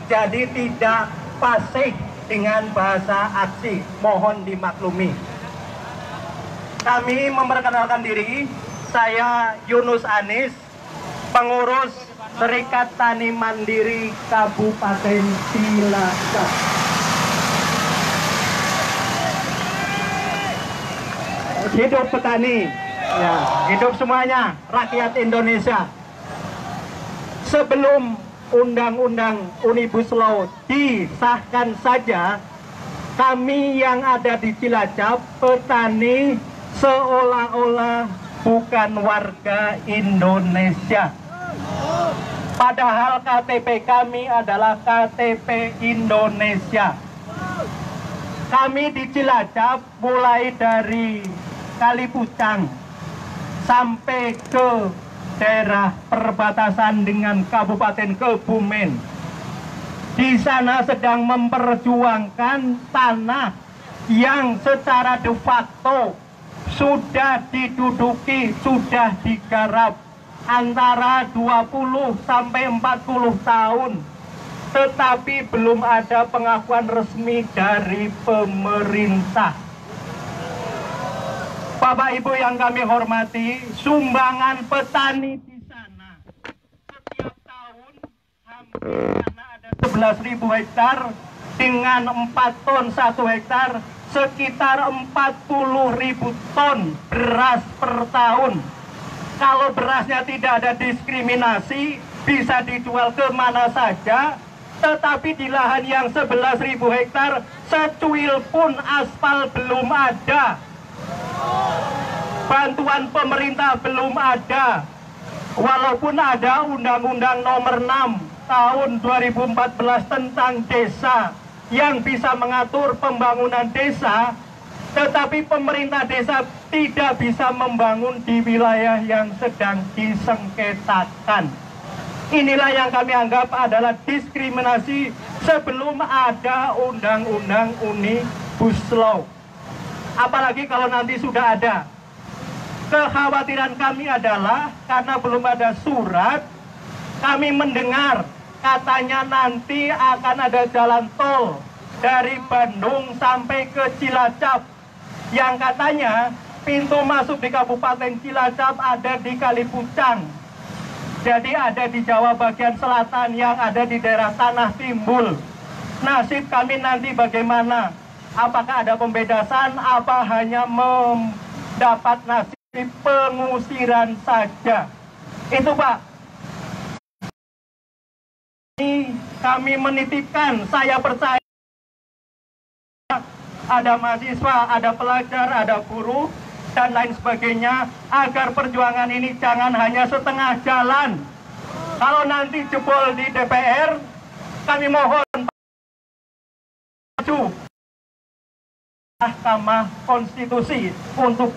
jadi tidak fasih dengan bahasa aksi, mohon dimaklumi. Kami memperkenalkan diri, saya Yunus Anis, pengurus Serikat Tani Mandiri Kabupaten Cilacap. Hidup petani, ya, hidup semuanya, rakyat Indonesia. Sebelum Undang-Undang Omnibus Law disahkan saja, kami yang ada di Cilacap, petani, seolah-olah bukan warga Indonesia. Padahal KTP kami adalah KTP Indonesia. Kami di Cilacap mulai dari Kalipucang sampai ke daerah perbatasan dengan Kabupaten Kebumen. Di sana sedang memperjuangkan tanah yang secara de facto sudah diduduki, sudah digarap antara 20 sampai 40 tahun. Tetapi belum ada pengakuan resmi dari pemerintah. Bapak Ibu yang kami hormati, sumbangan petani di sana setiap tahun hampir karena ada 11.000 hektar dengan 4 ton 1 hektar, sekitar 40.000 ton beras per tahun. Kalau berasnya tidak ada diskriminasi, bisa dijual kemana saja, tetapi di lahan yang 11.000 hektar, secuil pun aspal belum ada. Bantuan pemerintah belum ada. Walaupun ada Undang-Undang Nomor 6 tahun 2014 tentang desa yang bisa mengatur pembangunan desa, tetapi pemerintah desa tidak bisa membangun di wilayah yang sedang disengketakan. Inilah yang kami anggap adalah diskriminasi sebelum ada Undang-Undang Omnibus Law. Apalagi kalau nanti sudah ada. Kekhawatiran kami adalah karena belum ada surat, kami mendengar katanya nanti akan ada jalan tol dari Bandung sampai ke Cilacap, yang katanya pintu masuk di Kabupaten Cilacap ada di Kalipucang. Jadi ada di Jawa bagian selatan yang ada di daerah Tanah Timbul. Nasib kami nanti bagaimana? Apakah ada pembedasan, apa hanya mendapat nasib pengusiran saja? Itu Pak. Ini kami menitipkan, saya percaya ada mahasiswa, ada pelajar, ada buruh, dan lain sebagainya, agar perjuangan ini jangan hanya setengah jalan. Kalau nanti jebol di DPR, kami mohon maju Mahkamah Konstitusi untuk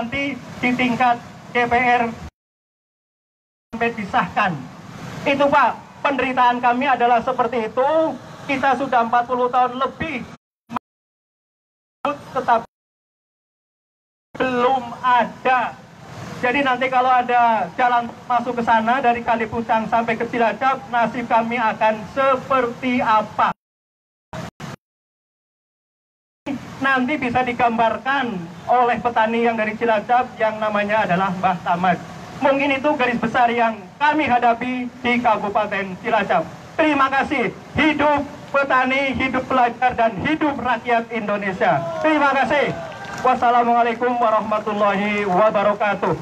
nanti di tingkat DPR sampai disahkan. Itu Pak, penderitaan kami adalah seperti itu. Kita sudah 40 tahun lebih, tetapi belum ada. Jadi nanti kalau ada jalan masuk ke sana dari Kalipucang sampai ke Cilacap, nasib kami akan seperti apa? Nanti bisa digambarkan oleh petani yang dari Cilacap yang namanya adalah Mbah Tamad. Mungkin itu garis besar yang kami hadapi di Kabupaten Cilacap. Terima kasih. Hidup petani, hidup pelajar, dan hidup rakyat Indonesia. Terima kasih. Wassalamualaikum warahmatullahi wabarakatuh.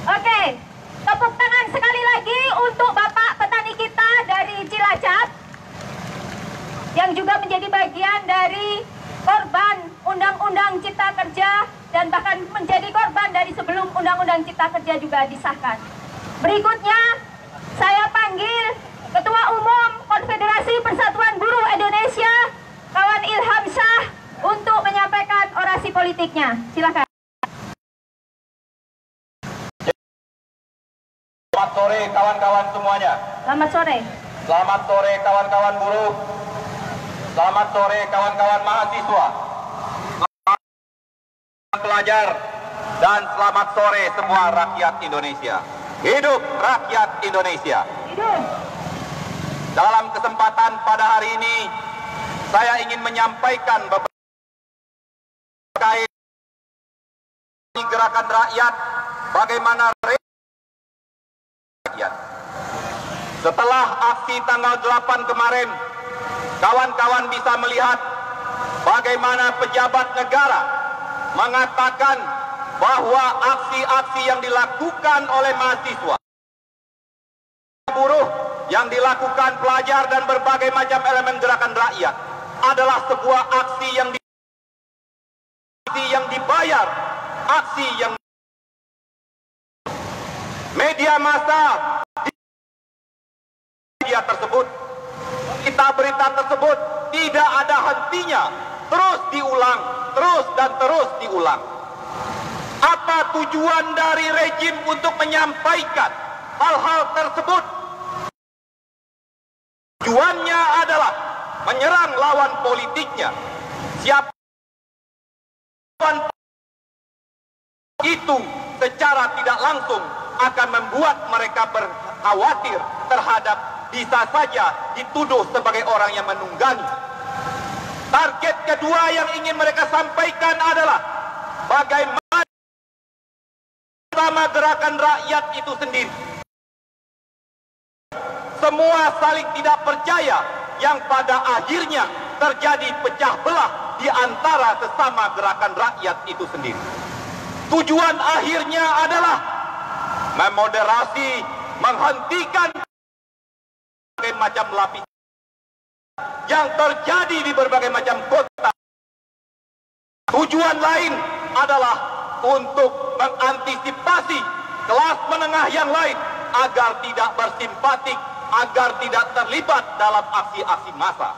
Oke, tepuk tangan sekali lagi untuk Bapak petani kita dari Cilacap yang juga menjadi bagian dari korban Undang-Undang Cipta Kerja dan bahkan menjadi korban dari sebelum Undang-Undang Cipta Kerja juga disahkan. Berikutnya saya panggil Ketua Umum Konfederasi Persatuan Buruh Indonesia, kawan Ilham Syah, untuk menyampaikan orasi politiknya. Silakan. Selamat sore kawan-kawan semuanya. Selamat sore. Selamat sore kawan-kawan buruh. Selamat sore kawan-kawan mahasiswa, selamat pelajar, dan selamat sore semua rakyat Indonesia. Hidup rakyat Indonesia. Hidup. Dalam kesempatan pada hari ini, saya ingin menyampaikan beberapa terkait gerakan rakyat, bagaimana rakyat. Setelah aksi tanggal 8 kemarin, kawan-kawan bisa melihat bagaimana pejabat negara mengatakan bahwa aksi-aksi yang dilakukan oleh mahasiswa, buruh, yang dilakukan pelajar dan berbagai macam elemen gerakan rakyat adalah sebuah aksi yang dibayar, aksi yang media massa media tersebut, berita-berita tersebut tidak ada hentinya, terus diulang, terus dan terus diulang. Apa tujuan dari rejim untuk menyampaikan hal-hal tersebut? Tujuannya adalah menyerang lawan politiknya. Siapa itu secara tidak langsung akan membuat mereka berkhawatir terhadap bisa saja dituduh sebagai orang yang menunggangi. Target kedua yang ingin mereka sampaikan adalah bagaimana sama gerakan rakyat itu sendiri. Semua saling tidak percaya yang pada akhirnya terjadi pecah belah di antara sesama gerakan rakyat itu sendiri. Tujuan akhirnya adalah memoderasi, menghentikan berbagai macam lapisan yang terjadi di berbagai macam kota. Tujuan lain adalah untuk mengantisipasi kelas menengah yang lain agar tidak bersimpatik, agar tidak terlibat dalam aksi-aksi massa.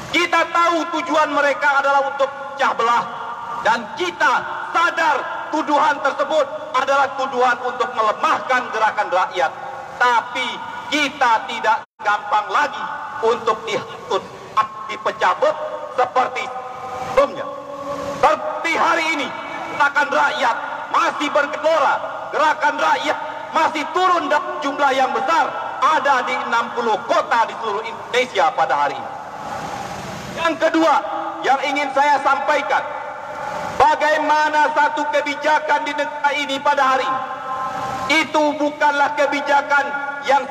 Kita tahu tujuan mereka adalah untuk pecah belah, dan kita sadar tuduhan tersebut adalah tuduhan untuk melemahkan gerakan rakyat. Tapi kita tidak gampang lagi untuk dihantut dipecah belah seperti sebelumnya. Seperti hari ini, gerakan rakyat masih bergelora, gerakan rakyat masih turun dalam jumlah yang besar, ada di 60 kota di seluruh Indonesia pada hari ini. Yang kedua yang ingin saya sampaikan, bagaimana satu kebijakan di negara ini pada hari ini, itu bukanlah kebijakan yang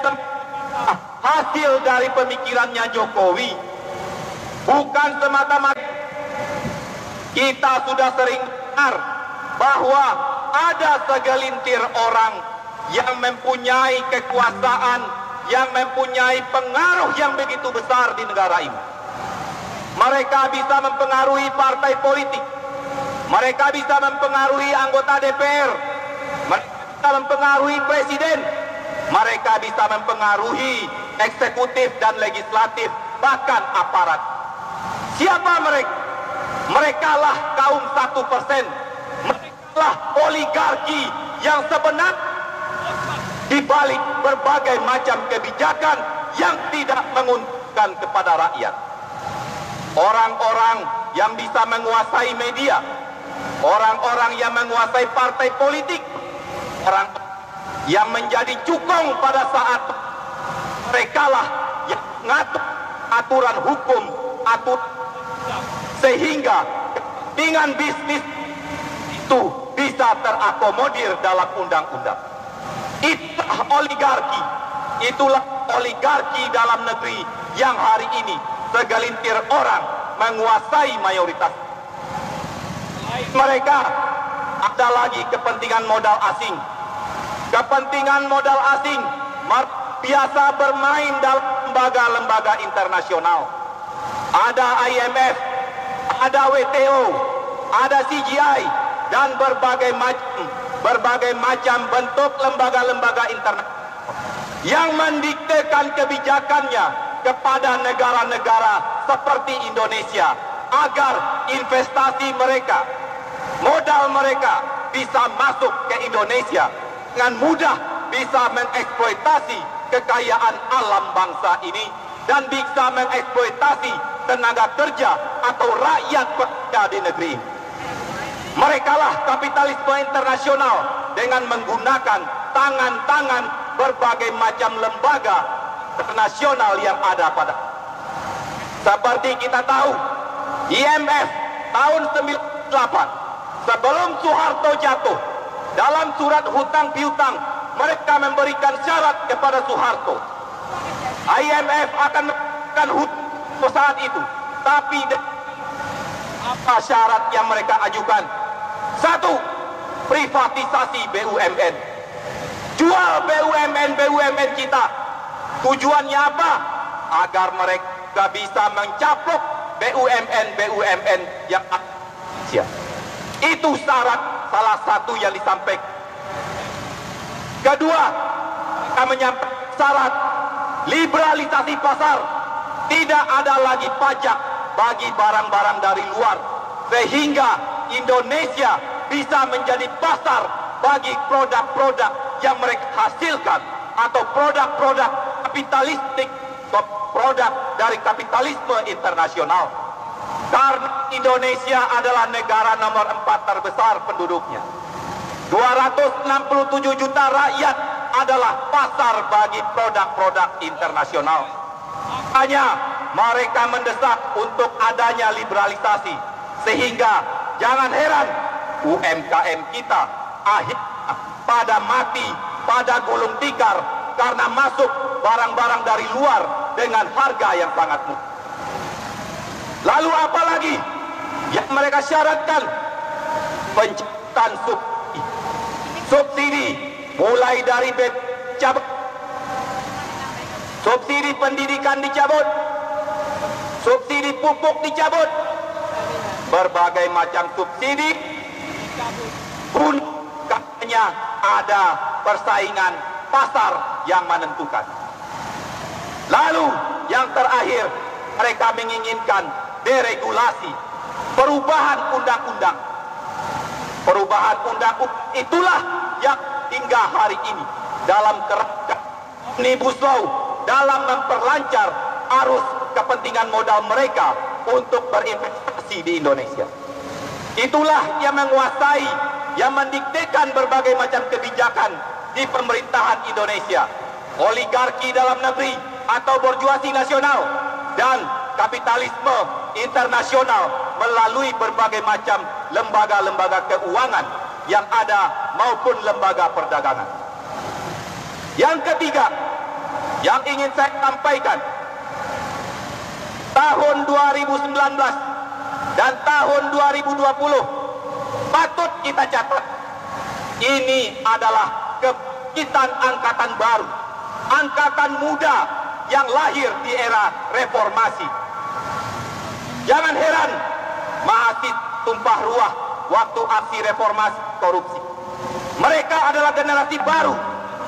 hasil dari pemikirannya Jokowi. Bukan semata-mata. Kita sudah sering dengar bahwa ada segelintir orang yang mempunyai kekuasaan, yang mempunyai pengaruh yang begitu besar di negara ini. Mereka bisa mempengaruhi partai politik, mereka bisa mempengaruhi anggota DPR, mereka bisa mempengaruhi presiden, mereka bisa mempengaruhi eksekutif dan legislatif, bahkan aparat. Siapa mereka? Mereka lah kaum 1%. Mereka lah oligarki yang sebenarnya di balik berbagai macam kebijakan yang tidak menguntungkan kepada rakyat. Orang-orang yang bisa menguasai media, orang-orang yang menguasai partai politik, orang yang menjadi cukong pada saat merekalah yang mengatur aturan hukum, sehingga kepentingan bisnis itu bisa terakomodir dalam undang-undang. Itulah oligarki, itulah oligarki dalam negeri yang hari ini segelintir orang menguasai mayoritas. Mereka ada lagi kepentingan modal asing. Kepentingan modal asing biasa bermain dalam lembaga-lembaga internasional. Ada IMF, ada WTO, ada CGI, dan berbagai macam bentuk lembaga-lembaga internasional yang mendiktekan kebijakannya kepada negara-negara seperti Indonesia agar investasi mereka, modal mereka bisa masuk ke Indonesia dengan mudah, bisa mengeksploitasi kekayaan alam bangsa ini dan bisa mengeksploitasi tenaga kerja atau rakyat pekerja di negeri ini. Merekalah kapitalisme internasional dengan menggunakan tangan-tangan berbagai macam lembaga internasional yang ada pada. Seperti kita tahu, IMF tahun 98 sebelum Soeharto jatuh, dalam surat hutang piutang mereka memberikan syarat kepada Soeharto. IMF akan memberikan hutang saat itu, tapi apa syarat yang mereka ajukan? Satu, privatisasi BUMN. Jual BUMN kita. Tujuannya apa? Agar mereka bisa mencaplok BUMN yang ada. Itu syarat salah satu yang disampaikan. Kedua, mereka menyampaikan syarat liberalisasi pasar. Tidak ada lagi pajak bagi barang-barang dari luar, sehingga Indonesia bisa menjadi pasar bagi produk-produk yang mereka hasilkan atau produk-produk kapitalistik, produk dari kapitalisme internasional. Karena Indonesia adalah negara nomor 4 terbesar penduduknya. 267 juta rakyat adalah pasar bagi produk-produk internasional. Hanya mereka mendesak untuk adanya liberalisasi, sehingga jangan heran UMKM kita akhirnya pada mati, pada gulung tikar karena masuk barang-barang dari luar dengan harga yang sangat murah. Lalu apa lagi yang mereka syaratkan? Penciptaan subsidi mulai dari cabut, subsidi pendidikan dicabut, subsidi pupuk dicabut, berbagai macam subsidi pun katanya ada persaingan pasar yang menentukan. Lalu yang terakhir, mereka menginginkan deregulasi, perubahan undang-undang. Perubahan undang-undang itulah yang hingga hari ini dalam kerangka Omnibus Law dalam memperlancar arus kepentingan modal mereka untuk berinvestasi di Indonesia. Itulah yang menguasai, yang mendiktekan berbagai macam kebijakan di pemerintahan Indonesia. Oligarki dalam negeri atau borjuasi nasional dan kapitalisme internasional melalui berbagai macam lembaga-lembaga keuangan yang ada maupun lembaga perdagangan. Yang ketiga yang ingin saya sampaikan, tahun 2019 dan tahun 2020 patut kita catat, ini adalah kebangkitan angkatan baru, angkatan muda yang lahir di era reformasi. Jangan heran mahasiswa tumpah ruah waktu aksi reformasi korupsi. Mereka adalah generasi baru,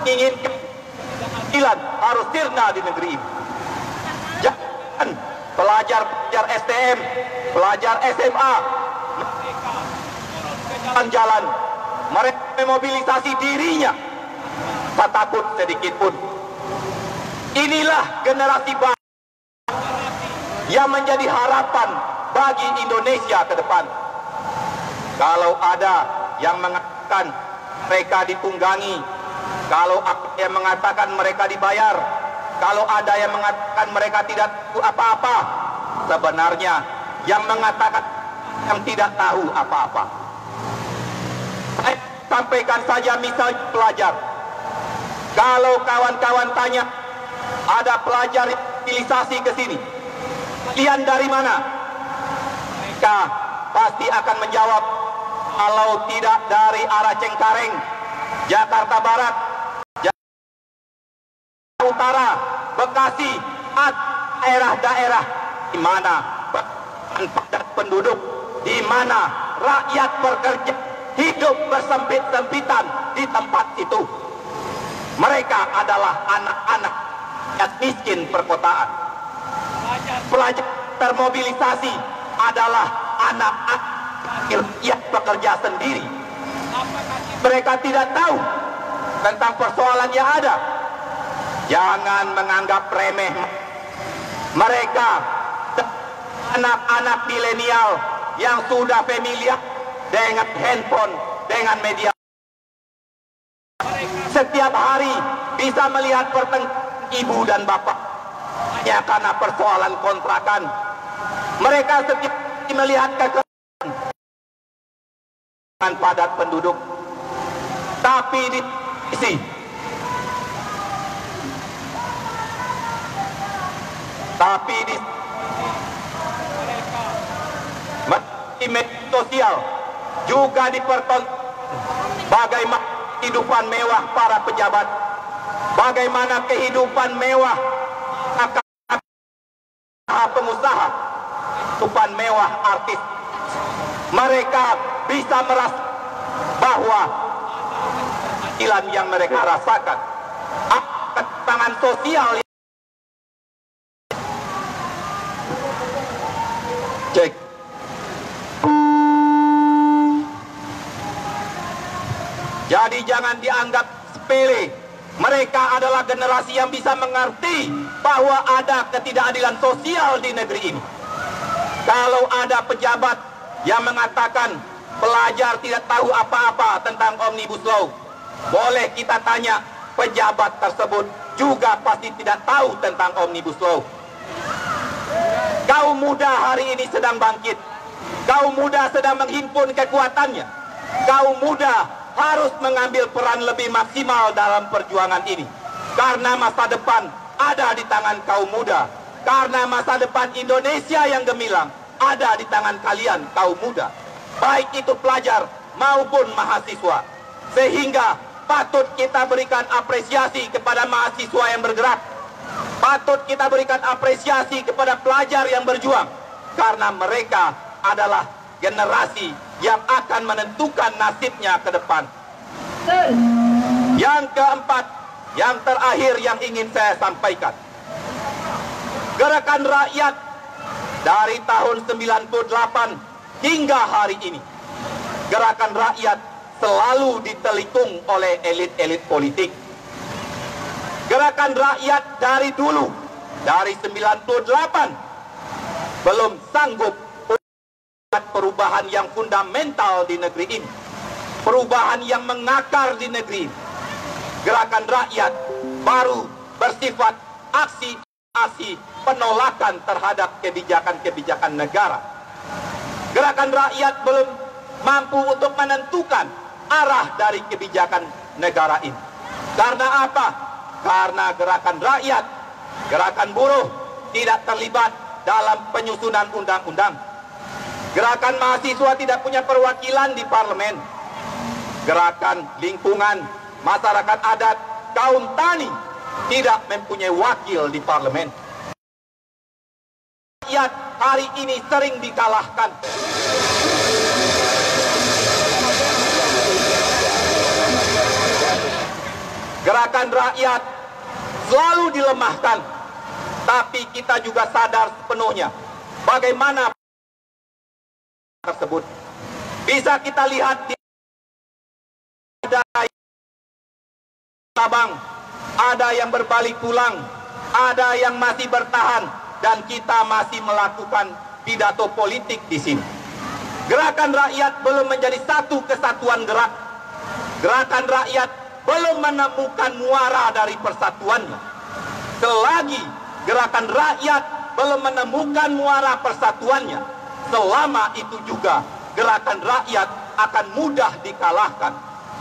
ingin keadilan harus sirna di negeri ini. Jangan pelajar STM, pelajar SMA jalan, mereka memobilisasi dirinya tak takut sedikit pun. Inilah generasi baru yang menjadi harapan bagi Indonesia ke depan. Kalau ada yang mengatakan mereka ditunggangi, kalau ada yang mengatakan mereka dibayar, kalau ada yang mengatakan mereka tidak tahu apa-apa, sebenarnya yang mengatakan yang tidak tahu apa-apa. Saya sampaikan saja misal pelajar. Kalau kawan-kawan tanya, ada pelajar utilisasi ke sini, kalian dari mana? Mereka pasti akan menjawab, kalau tidak dari arah Cengkareng, Jakarta Barat, Jakarta Utara, Bekasi, daerah-daerah di mana padat penduduk, di mana rakyat bekerja, hidup bersempit-sempitan di tempat itu. Mereka adalah anak-anak yang miskin perkotaan. Pelajar termobilisasi adalah anak-anak yang bekerja sendiri. Mereka tidak tahu tentang persoalan yang ada. Jangan menganggap remeh mereka. anak-anak milenial yang sudah familiar dengan handphone, dengan media. Setiap hari bisa melihat pertengkaran ibu dan bapak hanya karena persoalan kontrakan. Mereka setiap hari melihat kekerasan padat penduduk. Tapi di sisi media sosial juga dipertontonkan bagaimana kehidupan mewah para pejabat, bagaimana kehidupan mewah pengusaha, kehidupan mewah artis. Mereka bisa merasa bahwa keadilan yang mereka rasakan, tangan sosial. Cek. Jadi jangan dianggap sepele. Mereka adalah generasi yang bisa mengerti bahwa ada ketidakadilan sosial di negeri ini. Kalau ada pejabat yang mengatakan pelajar tidak tahu apa-apa tentang Omnibus Law, boleh kita tanya, pejabat tersebut juga pasti tidak tahu tentang Omnibus Law. Kaum muda hari ini sedang bangkit. Kaum muda sedang menghimpun kekuatannya. Kaum muda harus mengambil peran lebih maksimal dalam perjuangan ini. Karena masa depan ada di tangan kaum muda. Karena masa depan Indonesia yang gemilang ada di tangan kalian kaum muda. Baik itu pelajar maupun mahasiswa. Sehingga patut kita berikan apresiasi kepada mahasiswa yang bergerak. Patut kita berikan apresiasi kepada pelajar yang berjuang. Karena mereka adalah generasi yang akan menentukan nasibnya ke depan. Yang keempat, yang terakhir yang ingin saya sampaikan. Gerakan rakyat dari tahun 98 hingga hari ini. Gerakan rakyat selalu ditelikung oleh elit-elit politik. Gerakan rakyat dari dulu, dari 98, belum sanggup perubahan yang fundamental di negeri ini, perubahan yang mengakar di negeri ini. Gerakan rakyat baru bersifat aksi penolakan terhadap kebijakan-kebijakan negara. Gerakan rakyat belum mampu untuk menentukan arah dari kebijakan negara ini. Karena apa? Karena gerakan rakyat, gerakan buruh tidak terlibat dalam penyusunan undang-undang. Gerakan mahasiswa tidak punya perwakilan di parlemen. Gerakan lingkungan, masyarakat adat, kaum tani tidak mempunyai wakil di parlemen. Rakyat hari ini sering dikalahkan. Gerakan rakyat selalu dilemahkan. Tapi kita juga sadar sepenuhnya bagaimana tersebut. Bisa kita lihat di Sabang, ada yang berbalik pulang, ada yang masih bertahan, dan kita masih melakukan pidato politik di sini. Gerakan rakyat belum menjadi satu kesatuan gerak. Gerakan rakyat belum menemukan muara dari persatuannya. Selagi gerakan rakyat belum menemukan muara persatuannya, selama itu juga gerakan rakyat akan mudah dikalahkan.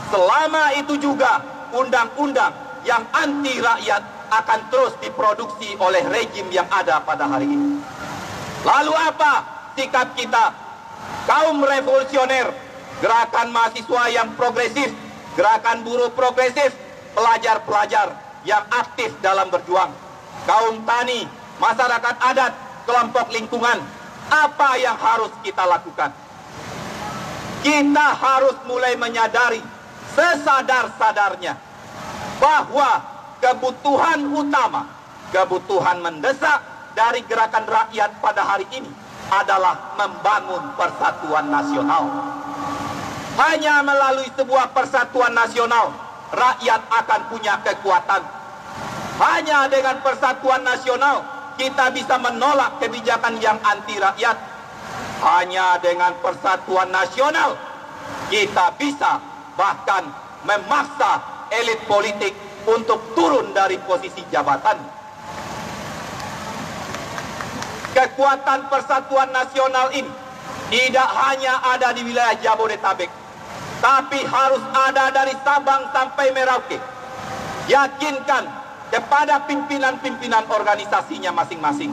Selama itu juga undang-undang yang anti rakyat akan terus diproduksi oleh rejim yang ada pada hari ini. Lalu apa sikap kita? Kaum revolusioner, gerakan mahasiswa yang progresif, gerakan buruh progresif, pelajar-pelajar yang aktif dalam berjuang, kaum tani, masyarakat adat, kelompok lingkungan, apa yang harus kita lakukan? Kita harus mulai menyadari sesadar-sadarnya bahwa kebutuhan utama, kebutuhan mendesak dari gerakan rakyat pada hari ini adalah membangun persatuan nasional. Hanya melalui sebuah persatuan nasional, rakyat akan punya kekuatan. Hanya dengan persatuan nasional, kita bisa menolak kebijakan yang anti rakyat. Hanya dengan persatuan nasional kita bisa bahkan memaksa elit politik untuk turun dari posisi jabatan. Kekuatan persatuan nasional ini tidak hanya ada di wilayah Jabodetabek, tapi harus ada dari Sabang sampai Merauke. Yakinkan kepada pimpinan-pimpinan organisasinya masing-masing.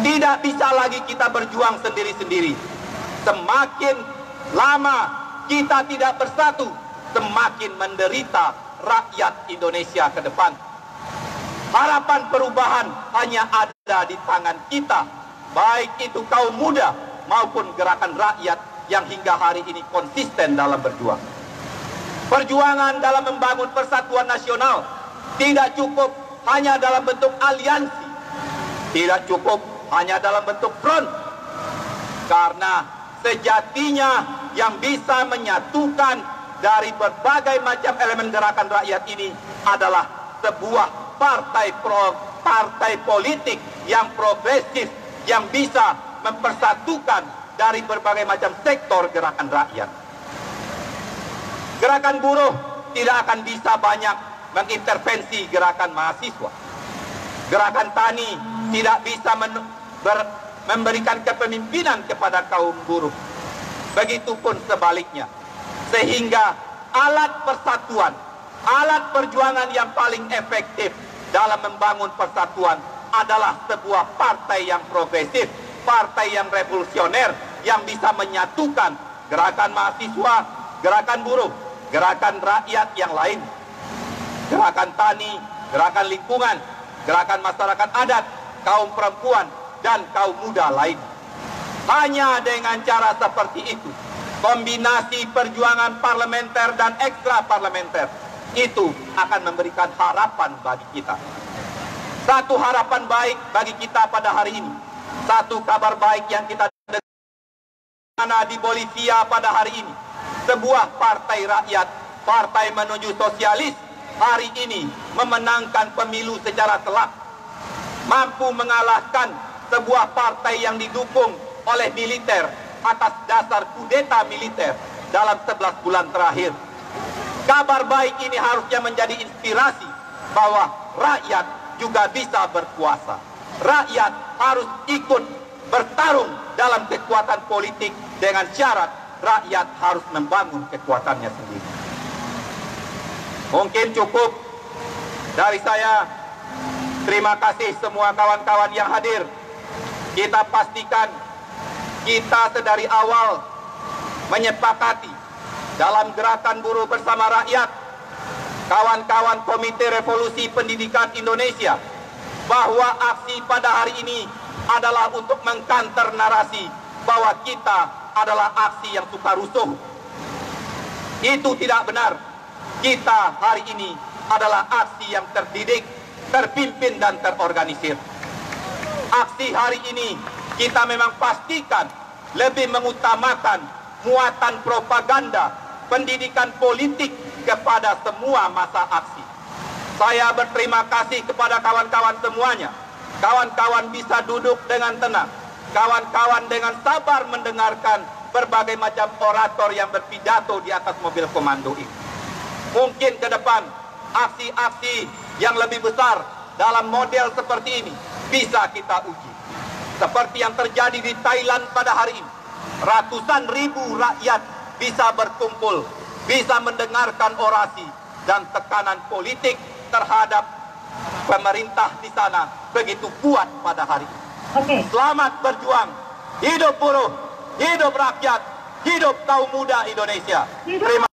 Tidak bisa lagi kita berjuang sendiri-sendiri. Semakin lama kita tidak bersatu, semakin menderita rakyat Indonesia ke depan. Harapan perubahan hanya ada di tangan kita, baik itu kaum muda maupun gerakan rakyat yang hingga hari ini konsisten dalam berjuang. Perjuangan dalam membangun persatuan nasional tidak cukup hanya dalam bentuk aliansi, tidak cukup hanya dalam bentuk front, karena sejatinya yang bisa menyatukan dari berbagai macam elemen gerakan rakyat ini adalah sebuah partai politik yang progresif, yang bisa mempersatukan dari berbagai macam sektor gerakan rakyat. Gerakan buruh tidak akan bisa banyak mengintervensi gerakan mahasiswa. Gerakan tani tidak bisa memberikan kepemimpinan kepada kaum buruh. Begitupun sebaliknya. Sehingga alat persatuan, alat perjuangan yang paling efektif dalam membangun persatuan adalah sebuah partai yang progresif, partai yang revolusioner, yang bisa menyatukan gerakan mahasiswa, gerakan buruh, gerakan rakyat yang lain, gerakan tani, gerakan lingkungan, gerakan masyarakat adat, kaum perempuan, dan kaum muda lain. Hanya dengan cara seperti itu, kombinasi perjuangan parlementer dan ekstra parlementer itu akan memberikan harapan bagi kita. Satu harapan baik bagi kita pada hari ini, satu kabar baik yang kita dengar di Bolivia pada hari ini, sebuah partai rakyat, partai menuju sosialis, hari ini memenangkan pemilu secara telak, mampu mengalahkan sebuah partai yang didukung oleh militer atas dasar kudeta militer dalam 11 bulan terakhir. Kabar baik ini harusnya menjadi inspirasi bahwa rakyat juga bisa berkuasa. Rakyat harus ikut bertarung dalam kekuatan politik dengan syarat rakyat harus membangun kekuatannya sendiri. Mungkin cukup dari saya. Terima kasih semua kawan-kawan yang hadir. Kita pastikan kita sedari awal menyepakati dalam gerakan buruh bersama rakyat, kawan-kawan Komite Revolusi Pendidikan Indonesia, bahwa aksi pada hari ini adalah untuk mengkanter narasi bahwa kita adalah aksi yang suka rusuh. Itu tidak benar. Kita hari ini adalah aksi yang terdidik, terpimpin dan terorganisir. Aksi hari ini kita memang pastikan lebih mengutamakan muatan propaganda, pendidikan politik kepada semua masa aksi. Saya berterima kasih kepada kawan-kawan semuanya. Kawan-kawan bisa duduk dengan tenang. Kawan-kawan dengan sabar mendengarkan berbagai macam orator yang berpidato di atas mobil komando ini. Mungkin ke depan aksi-aksi yang lebih besar dalam model seperti ini bisa kita uji. Seperti yang terjadi di Thailand pada hari ini. Ratusan ribu rakyat bisa berkumpul, bisa mendengarkan orasi dan tekanan politik terhadap pemerintah di sana begitu kuat pada hari ini. Selamat berjuang, hidup buruh, hidup rakyat, hidup kaum muda Indonesia. Terima